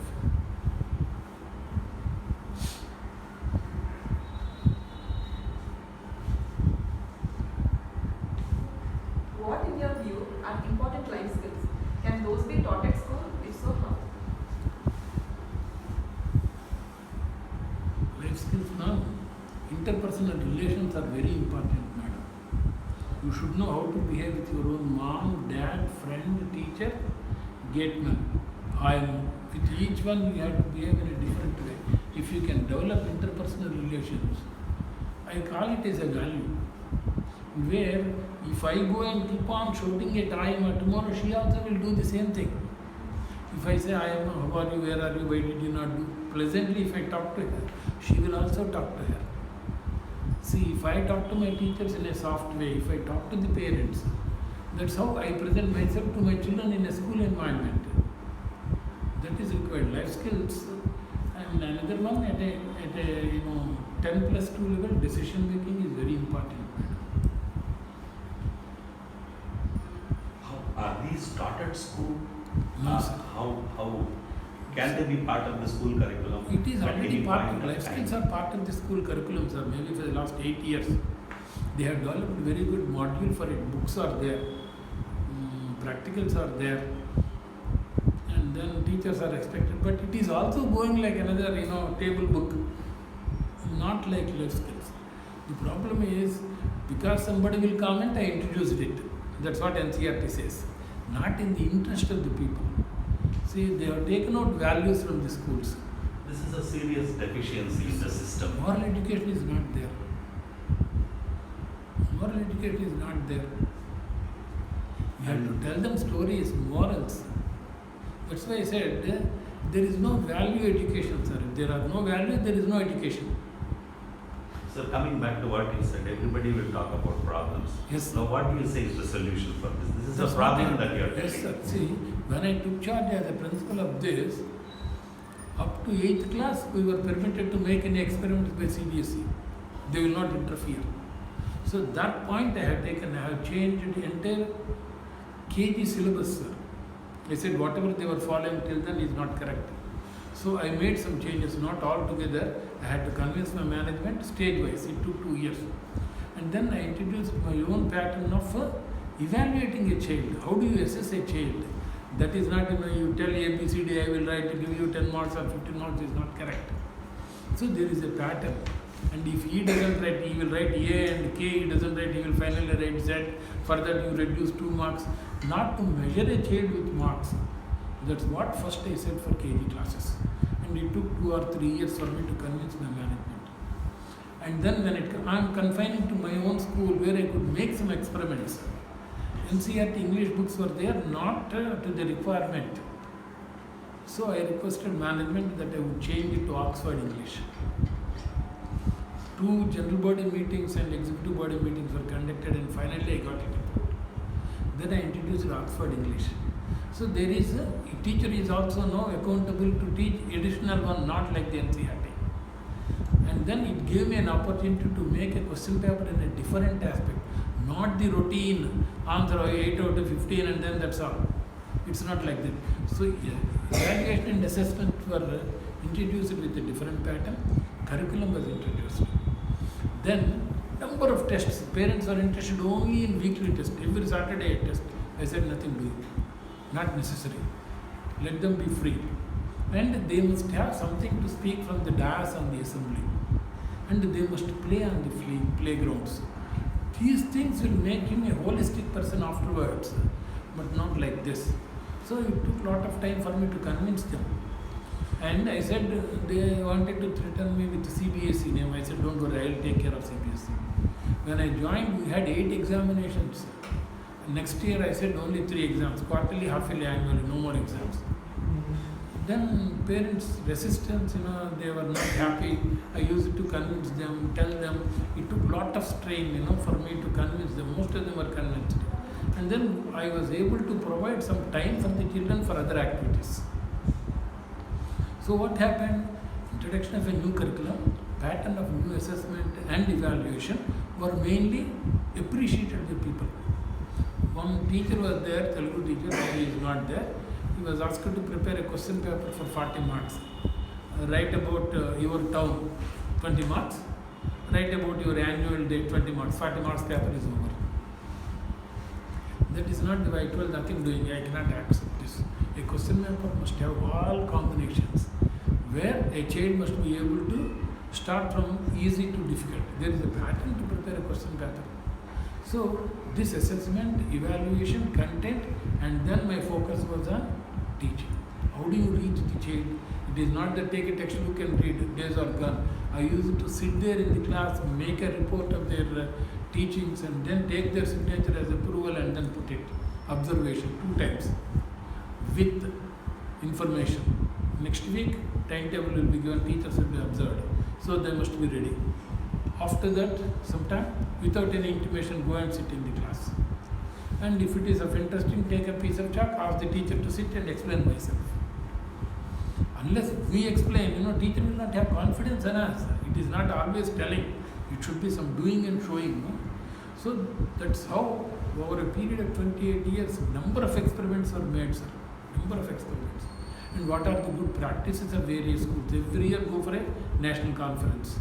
What, in your view, are important life skills? Can those be taught at school? If so, how? Life skills now, interpersonal relations are very important, madam. You should know how to behave with your own mom, dad, friend, teacher, gateman. With each one you have to behave in a different way. If you can develop interpersonal relations, I call it as a value. Where if I go and keep on shouting at Ayama, tomorrow she also will do the same thing. If I say, Ayama, how are you, where are you, why did you not do? Pleasantly, if I talk to her, she will also talk to her. See, if I talk to my teachers in a soft way, if I talk to the parents, that's how I present myself to my children in a school environment. That is required. Life skills. And another one at a 10 plus 2 level, decision making is very important. Are these taught at school? No, sir. How can they be part of the school curriculum? It is at already any part point of life time? skills are part of the school curriculum, sir. Maybe for the last 8 years. They have developed very good module for it. Books are there, practicals are there, and then teachers are expected. But it is also going like another, table book, not like life skills. The problem is because somebody will comment, I introduced it. That's what NCERT says. Not in the interest of the people. See, they have taken out values from the schools. This is a serious deficiency in the system. Moral education is not there. Moral education is not there. You have to tell them stories, morals. That's why I said there is no value education, sir. If there are no values, there is no education. So coming back to what you said, everybody will talk about problems. Yes. Now what do you say is the solution for this? This is That's a what problem that you are Yes, telling. sir. See, when I took charge as a principal of this, up to 8th class, we were permitted to make any experiments by CBSE. They will not interfere. So that point I have changed the entire KG syllabus, sir. I said whatever they were following till then is not correct. So I made some changes, not all together. I had to convince my management stage-wise. It took 2 years. And then I introduced my own pattern of evaluating a child. How do you assess a child? That is not, you tell ABCD, I will write to give you 10 marks or 15 marks, is not correct. So there is a pattern. And if he doesn't write, he will write A, and K he doesn't write, he will finally write Z. Further, you reduce 2 marks. Not to measure a child with marks. That's what first I said for KG classes. And it took 2 or 3 years for me to convince my management. And then when I am confining to my own school where I could make some experiments. NCERT English books were there, not to the requirement. So I requested management that I would change it to Oxford English. 2 general body meetings and executive body meetings were conducted, and finally I got it approved. Then I introduced Oxford English. So there is a teacher is also now accountable to teach additional one, not like the NCERT. And then it gave me an opportunity to make a question paper in a different aspect, not the routine answer 8 out of 15 and then that's all. It's not like that. So evaluation and assessment were introduced with a different pattern. Curriculum was introduced. Then number of tests. Parents are interested only in weekly tests. Every Saturday a test. I said nothing doing. Not necessary. Let them be free. And they must have something to speak from the dais on the assembly. And they must play on the playgrounds. These things will make him a holistic person afterwards, but not like this. So it took a lot of time for me to convince them. And I said they wanted to threaten me with CBSE name. I said, don't worry, I'll take care of CBSE. When I joined, we had 8 examinations. Next year, I said only 3 exams, quarterly, half-yearly, annually, no more exams. Then parents' resistance, they were not happy. I used to convince them, tell them. It took a lot of strain, for me to convince them. Most of them were convinced. And then I was able to provide some time for the children for other activities. So what happened? Introduction of a new curriculum, pattern of new assessment and evaluation were mainly appreciated by people. One teacher was there, Telugu teacher, now he is not there. He was asked to prepare a question paper for 40 marks. Write about your town, 20 marks. Write about your annual day, 20 marks. 40 marks paper is over. That is not the way. I told nothing doing. I cannot accept this. A question paper must have all combinations, where a child must be able to start from easy to difficult. There is a pattern to prepare a question paper. So this assessment, evaluation, content, and then my focus was on teaching. How do you reach the child? It is not that take a textbook and read, days are gone. I used to sit there in the class, make a report of their teachings and then take their signature as approval and then put it. Observation 2 times with information. Next week, timetable will be given, teachers will be observed. So they must be ready. After that, sometime, without any intimation, go and sit in the class. And if it is of interesting, take a piece of chalk, ask the teacher to sit and explain myself. Unless we explain, teacher will not have confidence in us. It is not always telling. It should be some doing and showing. No? So that's how, over a period of 28 years, number of experiments were made, sir. Number of experiments. And what are the good practices of various schools? Every year go for a national conference.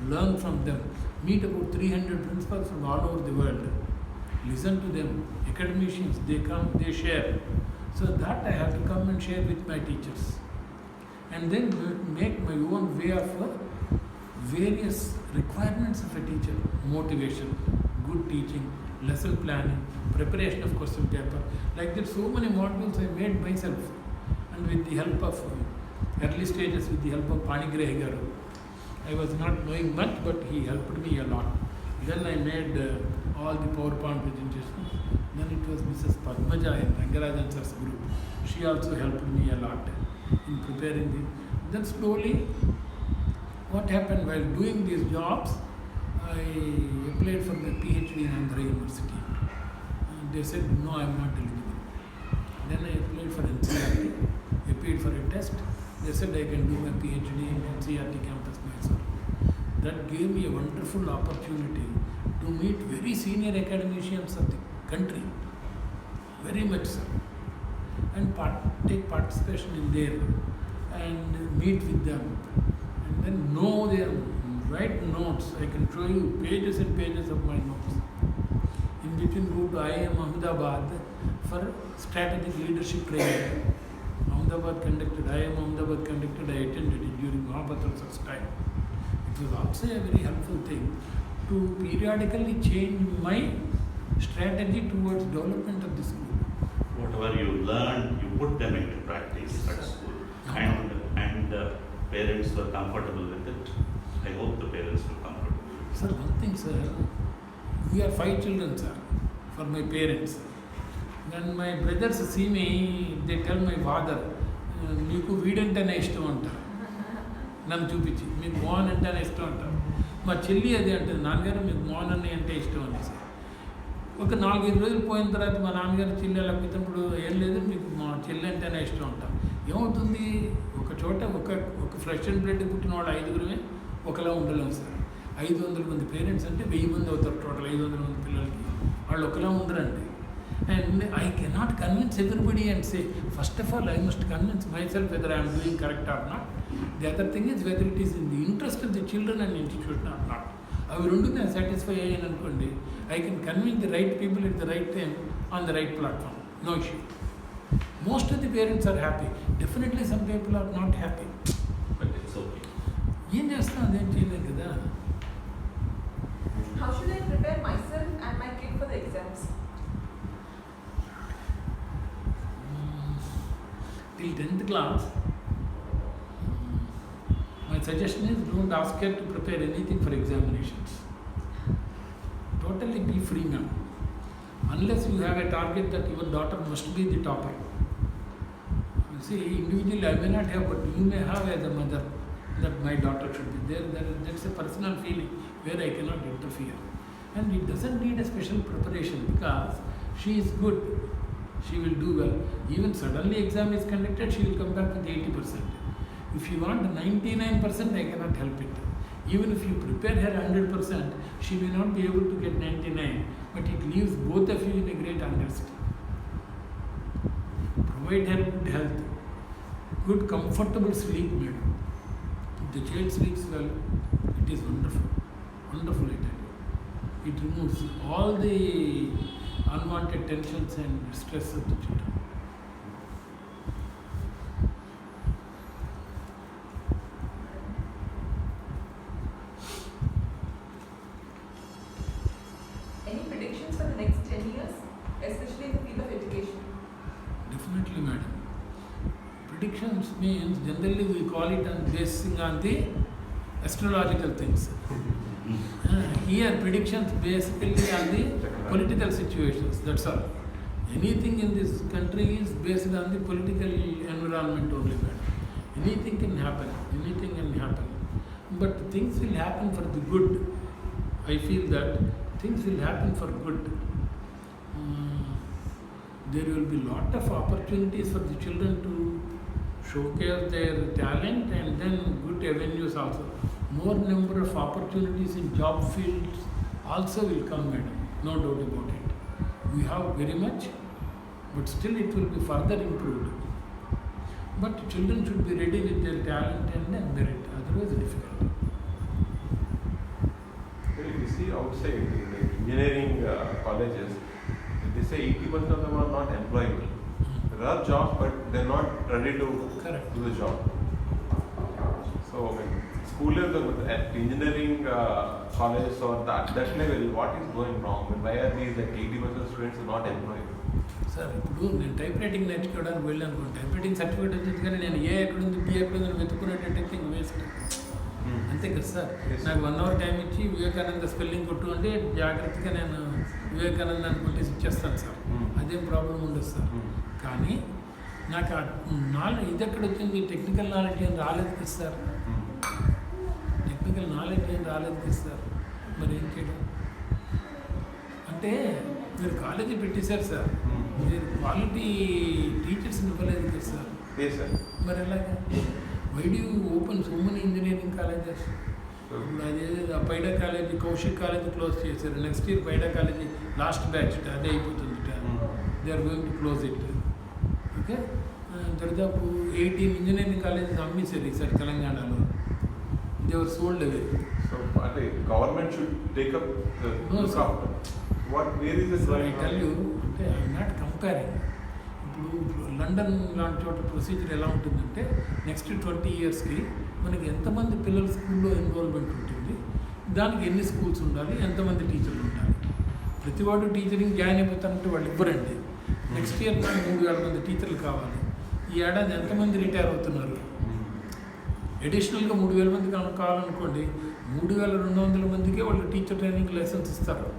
Learn from them. Meet about 300 principals from all over the world. Listen to them. Academicians, they come, they share. So that I have to come and share with my teachers. And then make my own way of various requirements of a teacher. Motivation, good teaching, lesson planning, preparation of question paper. Like that, so many modules I made myself. And with the help of early stages, with the help of Panigrahi Garu. I was not knowing much, but he helped me a lot. Then I made all the PowerPoint presentations. Then it was Mrs. Padmaja in Rangarajan sir's group. She also helped me a lot in preparing the. Then slowly, what happened while doing these jobs, I applied for my PhD in Andhra University. And they said, no, I am not eligible. Then I applied for NCERT, appeared for a test. They said I can do my PhD in NCERT campus myself. That gave me a wonderful opportunity to meet very senior academicians of the country. Very much so. And take participation in there and meet with them. And then know their, write notes. I can show you pages and pages of my notes. In between go to IIM Ahmedabad for strategic leadership training. Ahmedabad conducted, IIM Ahmedabad conducted, I attended it during Mahapatra's time. It was also a very helpful thing to periodically change my strategy towards development of the school. Whatever you learned, you put them into practice at school. And the parents were comfortable with it. I hope the parents were comfortable with it. Sir, one thing, sir, we are 5 children, sir, for my parents. When my brothers see me, they tell my father, "Meeku veedantane ishtam antaru." Nannu chupichi, "Meeku Mohan antane ishtam antaru." Ma chelli adi antadu, "Nannagaru meeku Mohan anne ante ishtam" ani sir. ఒక 4-5 రోజులు పోయిన తర్వాత మా నాన్నగారు చెల్లి అలా పితప్పుడు ఏం లేదు మీకు మా చెల్లి అంటేనే ఇష్టం ఉంటాం. ఏమవుతుంది, ఒక చోట ఒక ఫ్రెష్ అండ్ బ్లడ్ పుట్టిన వాళ్ళు 5గురమే ఒకలా ఉండలేము సార్. 500 మంది పేరెంట్స్ అంటే 1000 మంది అవుతారు టోటల్ 500 మంది పిల్లలకి. వాళ్ళు ఒకలా ఉండరండి. And I cannot convince everybody and say, first of all, I must convince myself whether I am doing correct or not. The other thing is whether it is in the interest of the children and institution or not. అవి రెండు నేను satisfy అయ్యాను అనుకోండి, I can convince the right people at the right time on the right platform. No issue. Most of the parents are happy. Definitely some people are not happy. But it's okay. ఏం చేస్తాం, అదేం చేయలేదు కదా. How should I prepare myself and my kid for the exams? Till 10th class, my suggestion is don't ask her to prepare anything for examinations. Totally be free now. Unless you have a target that your daughter must be the topper. You see, individually I may not have, but you may have as a mother that my daughter should be there. That's a personal feeling where I cannot interfere. And it doesn't need a special preparation because she is good. She will do well. Even suddenly exam is conducted, she will come back with 80%. If you want 99%, I cannot help it. Even if you prepare her 100%, she may not be able to get 99%, but it leaves both of you in a great angst. Provide her good health, good comfortable sleep, madam. If the child sleeps well, it is wonderful. Wonderful, I tell you. It removes all the unwanted tensions and stress of the children. Any predictions for the next 10 years, especially in the field of education? Definitely, madam. predictions means generally we call it on basing on the astrological things. Here predictions basically on the political situations, that's all. Anything in this country is based on the political environment only. Anything can happen, but things will happen for the good. I feel that things will happen for good. There will be lot of opportunities for the children to showcase their talent, and then good avenues also. More number of opportunities in job fields also will come, madam, no doubt about it. We have very much, but still it will be further improved. But children should be ready with their talent and then merit, otherwise difficult. Well, if you see outside in the engineering colleges, they say 80% of them are not employable. There are jobs, but they're not ready to Correct. do the job. So, I mean, schoolers at engineering colleges or that level, what is going wrong? And why are these like 80% students are not employable? Sir ఇప్పుడు నేను type writing నేర్చుకోవడానికి వెళ్ళాను అనుకోండి, type writing certificate వచ్చింది కానీ నేను ఏ ఎక్కడుంది tea ఎక్కడుందని వెతుక్కునేటట్టయితే ఇంక వేస్ట్. అంతే కదా సార్. నాకు 1 hour టైం ఇచ్చి వివేకానంద స్పెల్లింగ్ కొట్టు అంటే జాగ్రత్తగా నేను వివేకానంద అనుకుంటే ఇచ్చేస్తాను సార్. అదేం ప్రాబ్లం ఉండదు సార్. కానీ నాకు ఇది ఎక్కడ వచ్చింది, టెక్నికల్ నాలెడ్జ్ ఏం రాలేదు కదా సార్. టెక్నికల్ నాలెడ్జ్ ఏం రాలేదు కదా సార్. మరి ఏం చేయడం అంటే మీరు కాలేజీ పెట్టేశారు సార్, మీరు క్వాలిటీ టీచర్స్ని ఇవ్వలేదు కదా సార్. మరి ఎలాగా? Why do open so many engineering colleges? ఇప్పుడు అదే Paida college, Kaushik college close చేశారు. Next year Paida college last batch అదే అయిపోతుంది. They are going to close it. Okay, దాదాపు 18 ఇంజనీరింగ్ కాలేజెస్ అమ్మేశారు ఈసారి తెలంగాణలో. They were sold away. So, అంటే government should take up what where is this I tell you, అంటే I'm not comparing. ఇప్పుడు London లాంటి చోట ప్రొసీజర్ ఎలా ఉంటుందంటే నెక్స్ట్ 20 yearsకి మనకి ఎంతమంది పిల్లలు స్కూల్లో ఎన్రోల్మెంట్ ఉంటుంది, దానికి ఎన్ని స్కూల్స్ ఉండాలి, ఎంతమంది టీచర్లు ఉండాలి. ప్రతివాడు టీచరింగ్ జాయిన్ అయిపోతారంటే వాళ్ళు ఇవ్వరండి. నెక్స్ట్ ఇయర్ 3,000 మంది టీచర్లు కావాలి. ఈ ఏడాది ఎంతమంది రిటైర్ అవుతున్నారు? అడిషనల్గా 3,000 మంది కావాలనుకోండి, 3,200 మందికే వాళ్ళు టీచర్ ట్రైనింగ్ లైసెన్స్ ఇస్తారు.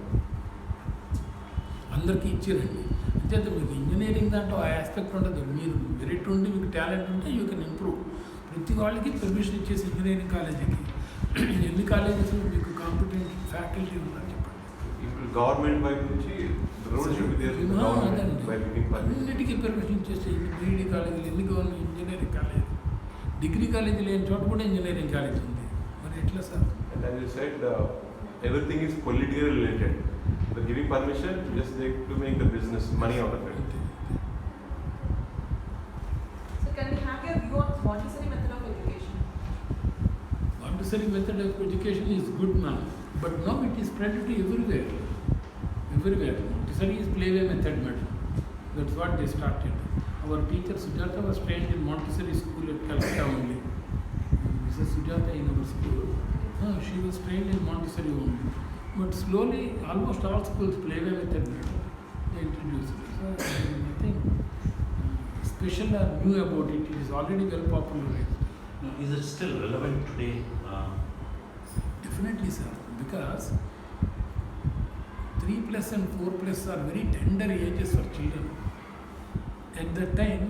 అందరికీ ఇచ్చారండి. అంటే మీకు ఇంజనీరింగ్ దాంట్లో ఆ ఆస్పెక్ట్ ఉండదు. మీరు మెరిట్ ఉండి మీకు టాలెంట్ ఉంటే యూ కెన్ ఇంప్రూవ్. ప్రతి వాళ్ళకి పర్మిషన్ ఇచ్చేసి ఇంజనీరింగ్ కాలేజీకి ఎన్ని కాలేజెస్లో మీకు కాంపిటెంట్ ఫ్యాకల్టీ ఉన్నారు చెప్పండి. ఇప్పుడు గవర్నమెంట్ వైపు నుంచి అన్నిటికీ పర్మిషన్ ఇచ్చేసి బీఈడీ కాలేజీలు ఎన్ని government engineering college, degree college లేని చోట కూడా ఇంజనీరింగ్ కాలేజ్ ఉంది. మరి ఎట్లా sir? And as you said, everything is politically related. They're giving permission just to make the business money out of it. So can we have your view on Montessori method of education? Montessori method of education is good now, but now it is spread to everywhere. Everywhere. Montessori is playway method, madam. That's what they started. Our teacher Sujata was trained in Montessori school at Calcutta only. Mrs. Sujata in our school, she was trained in Montessori only. But slowly, almost all schools playway method they introduced it. So nothing special or new about it. It is already well popularized. Is it still relevant today? Definitely, sir. Because 3+ and 4+ are very tender ages for children. At that time,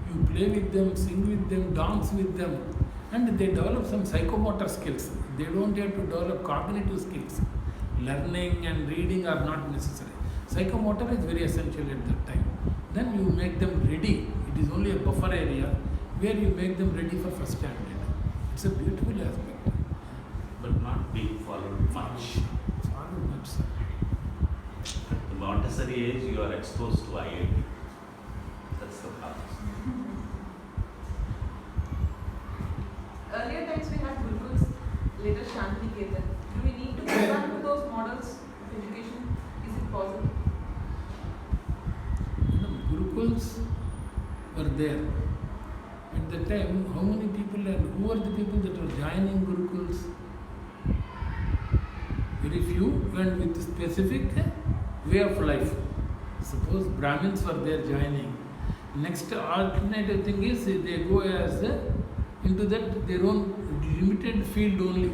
you play with them, sing with them, dance with them, and they develop some psychomotor skills. They don't have to develop cognitive skills. Learning and reading are not necessary. Psychomotor is very essential at that time. Then you make them ready. It is only a buffer area where you make them ready for first standard. It's a beautiful aspect. But not being followed much. Followed much, sir. At the Montessori age, you are exposed to IIT. That's the problem. Earlier times we had Gurukuls, later Shantiniketan. Do we need to go back to those models of education? Is it possible? Gurukuls were there. At that time, how many people and who are the people that were joining Gurukuls? Very few and with specific way of life. Suppose Brahmins were there joining, Next alternative thing is they go as into that their own limited field only.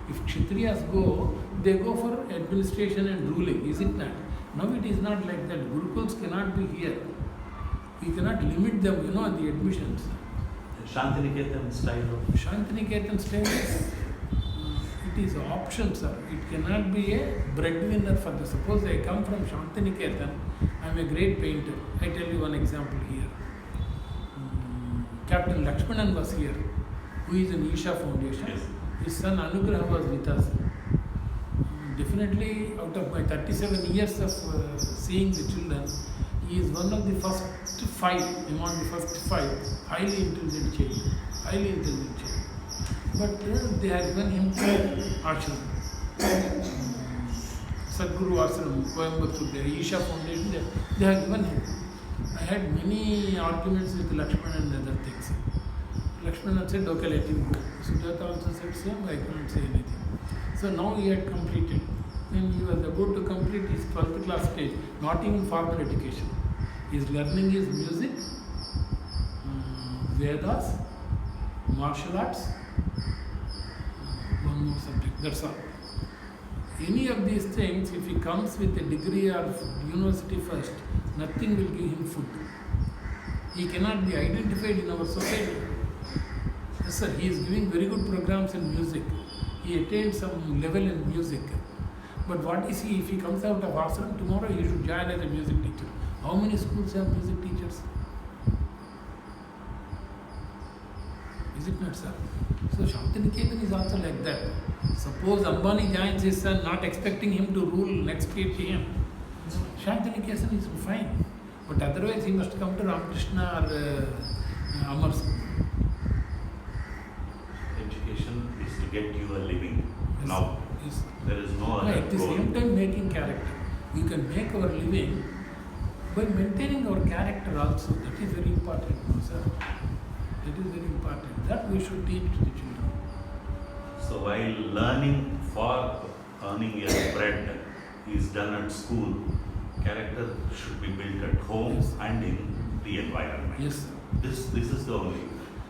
If Kshatriyas go, they go for administration and ruling, is it not? Now it is not like that. Gurukuls cannot be here. We cannot limit them, the admissions. Shantiniketan style of Shantiniketan style is, it is option, sir. It cannot be a breadwinner for the. Suppose I come from Shantiniketan, I am a great painter. I tell you one example here. Captain Lakshmanan was here, who is in Isha Foundation. Yes. His son Anugrah was with us. Definitely, out of my 37 years of seeing the children, he is one of the first five, among the first five, highly intelligent child. Highly intelligent child. But they have given him ashram. Sadguru Ashram, Coimbatore, the Isha Foundation, they have given him. I had many arguments with Lakshman and other things. Lakshman said, okay, let him go. Sujata also said, same, I cannot say anything. So now he had completed. When he was about to complete his 12th class stage, not even formal education. He is learning his music, Vedas, martial arts, one more subject, that's all. Any of these things, if he comes with a degree of university first, nothing will give him food. He cannot be identified in our society. Yes, sir, he is giving very good programs in music. He attained some level in music. But what is he, if he comes out of ashram, tomorrow he should join as a music teacher. How many schools have music teachers? Is it not, sir? So Shantiniketan is also like that. Suppose Ambani joins his son, not expecting him to rule next year GM. Shantiniketan is fine. But otherwise he must come to Ramakrishna or Amar School. education is to get you a living. Yes, Now, yes. there is no No, other at the goal. same time making character. We can make our living by maintaining our character also. That is very important, no, sir. That is very important. That we should teach to the children. So while learning for earning your bread is done at school, character should be built at home Yes. and in the environment. Yes, sir. This is the only.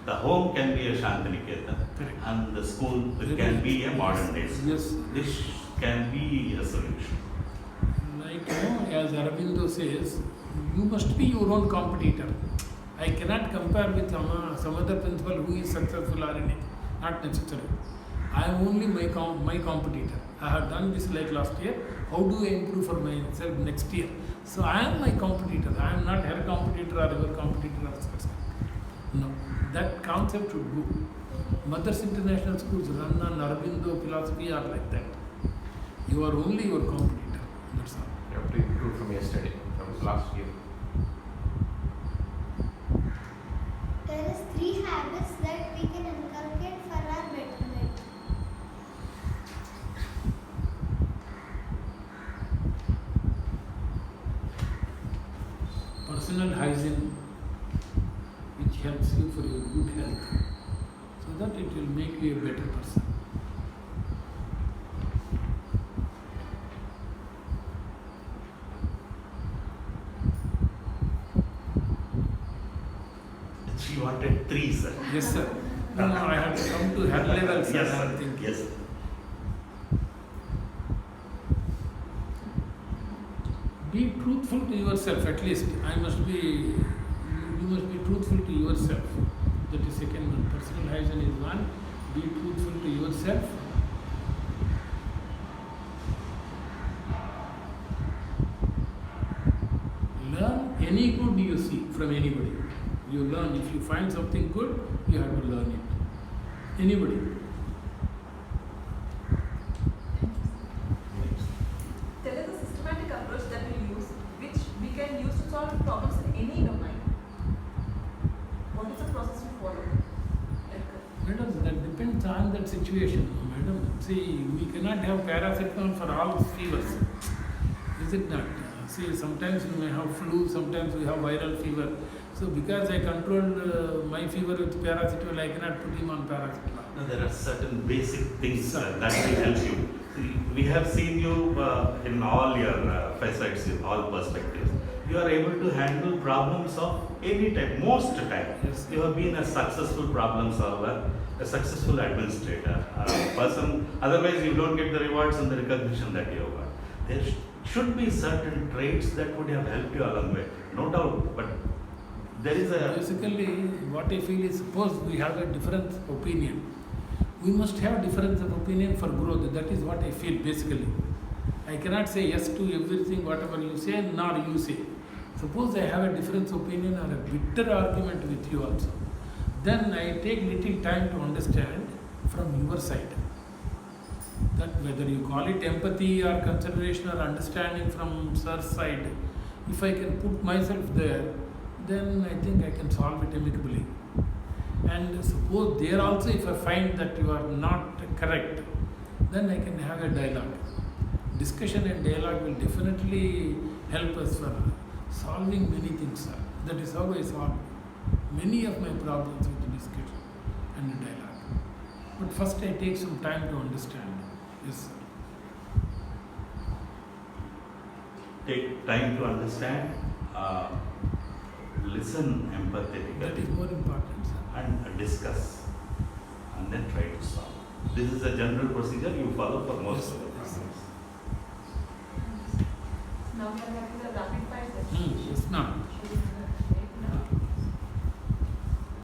The home can be a Shantiniketan Correct. and the school Very can good. be a modern day school. Yes. This can be a solution. Like, as Aurobindo says, you must be your own competitor. I cannot compare with some other principal who is successful or anything. Not necessary. I am only my competitor. I have done this like last year. How do I improve for myself next year? So I am my competitor. I am not her competitor or your competitor or such. No. That concept should go. Mothers International Schools run on Aurobindo philosophy are like that. You are only your competitor. That's all. You have to improve from yesterday, from last year. There is 3 habits that we can inculcate for our betterment. Personal hygiene, which helps you for your good health, so that it will make you a better person. She wanted 3, sir. Yes, sir. No, I have to come to her level, sir. Yes, I am sir. thinking. Yes. Be truthful to yourself, at least. You must be truthful to yourself. That is second one. Personal hygiene is one. Be truthful to yourself. Learn any good you see from anybody. You learn. If you find something good, you have to learn it. Anybody. Tell us the systematic approach that we use, which we can use to solve problems in any domain. What is the process we follow? Madam, that depends on that situation. Madam, see, we cannot have paracetamol for all fevers. Is it not? See, sometimes we may have flu, sometimes we have viral fever. So because I controlled my fever with paracetamol, I cannot put him on paracetamol. No, there are certain basic things Sir. that will help you. See, we have seen you in all your facets, in all perspectives. you are able to handle problems of any type, most time. Yes. You have been a successful problem solver, a successful administrator, a person, otherwise you don't get the rewards and the recognition that you have got. There should be certain traits that would have helped you along the way, no doubt, but there is a, Basically, what I feel is, suppose we have a difference of opinion. We must have difference of opinion for growth. That is what I feel basically. I cannot say yes to everything, whatever you say, nor you say. Suppose I have a difference of opinion or a bitter argument with you also. Then I take little time to understand from your side. That whether you call it empathy or consideration or understanding from sir's side, if I can put myself there, then I think I can solve it amicably. And suppose there also, if I find that you are not correct, then I can have a dialogue. Discussion and dialogue will definitely help us for solving many things, sir. That is how I solve many of my problems with discussion and dialogue. But first I take some time to understand. Yes, sir. take time to understand, listen empathetically. That is more important, sir. And discuss and then try to solve. This is a general procedure you follow for most of the Yes, problems. Now we are having the rapid fire session. Yes, ma'am.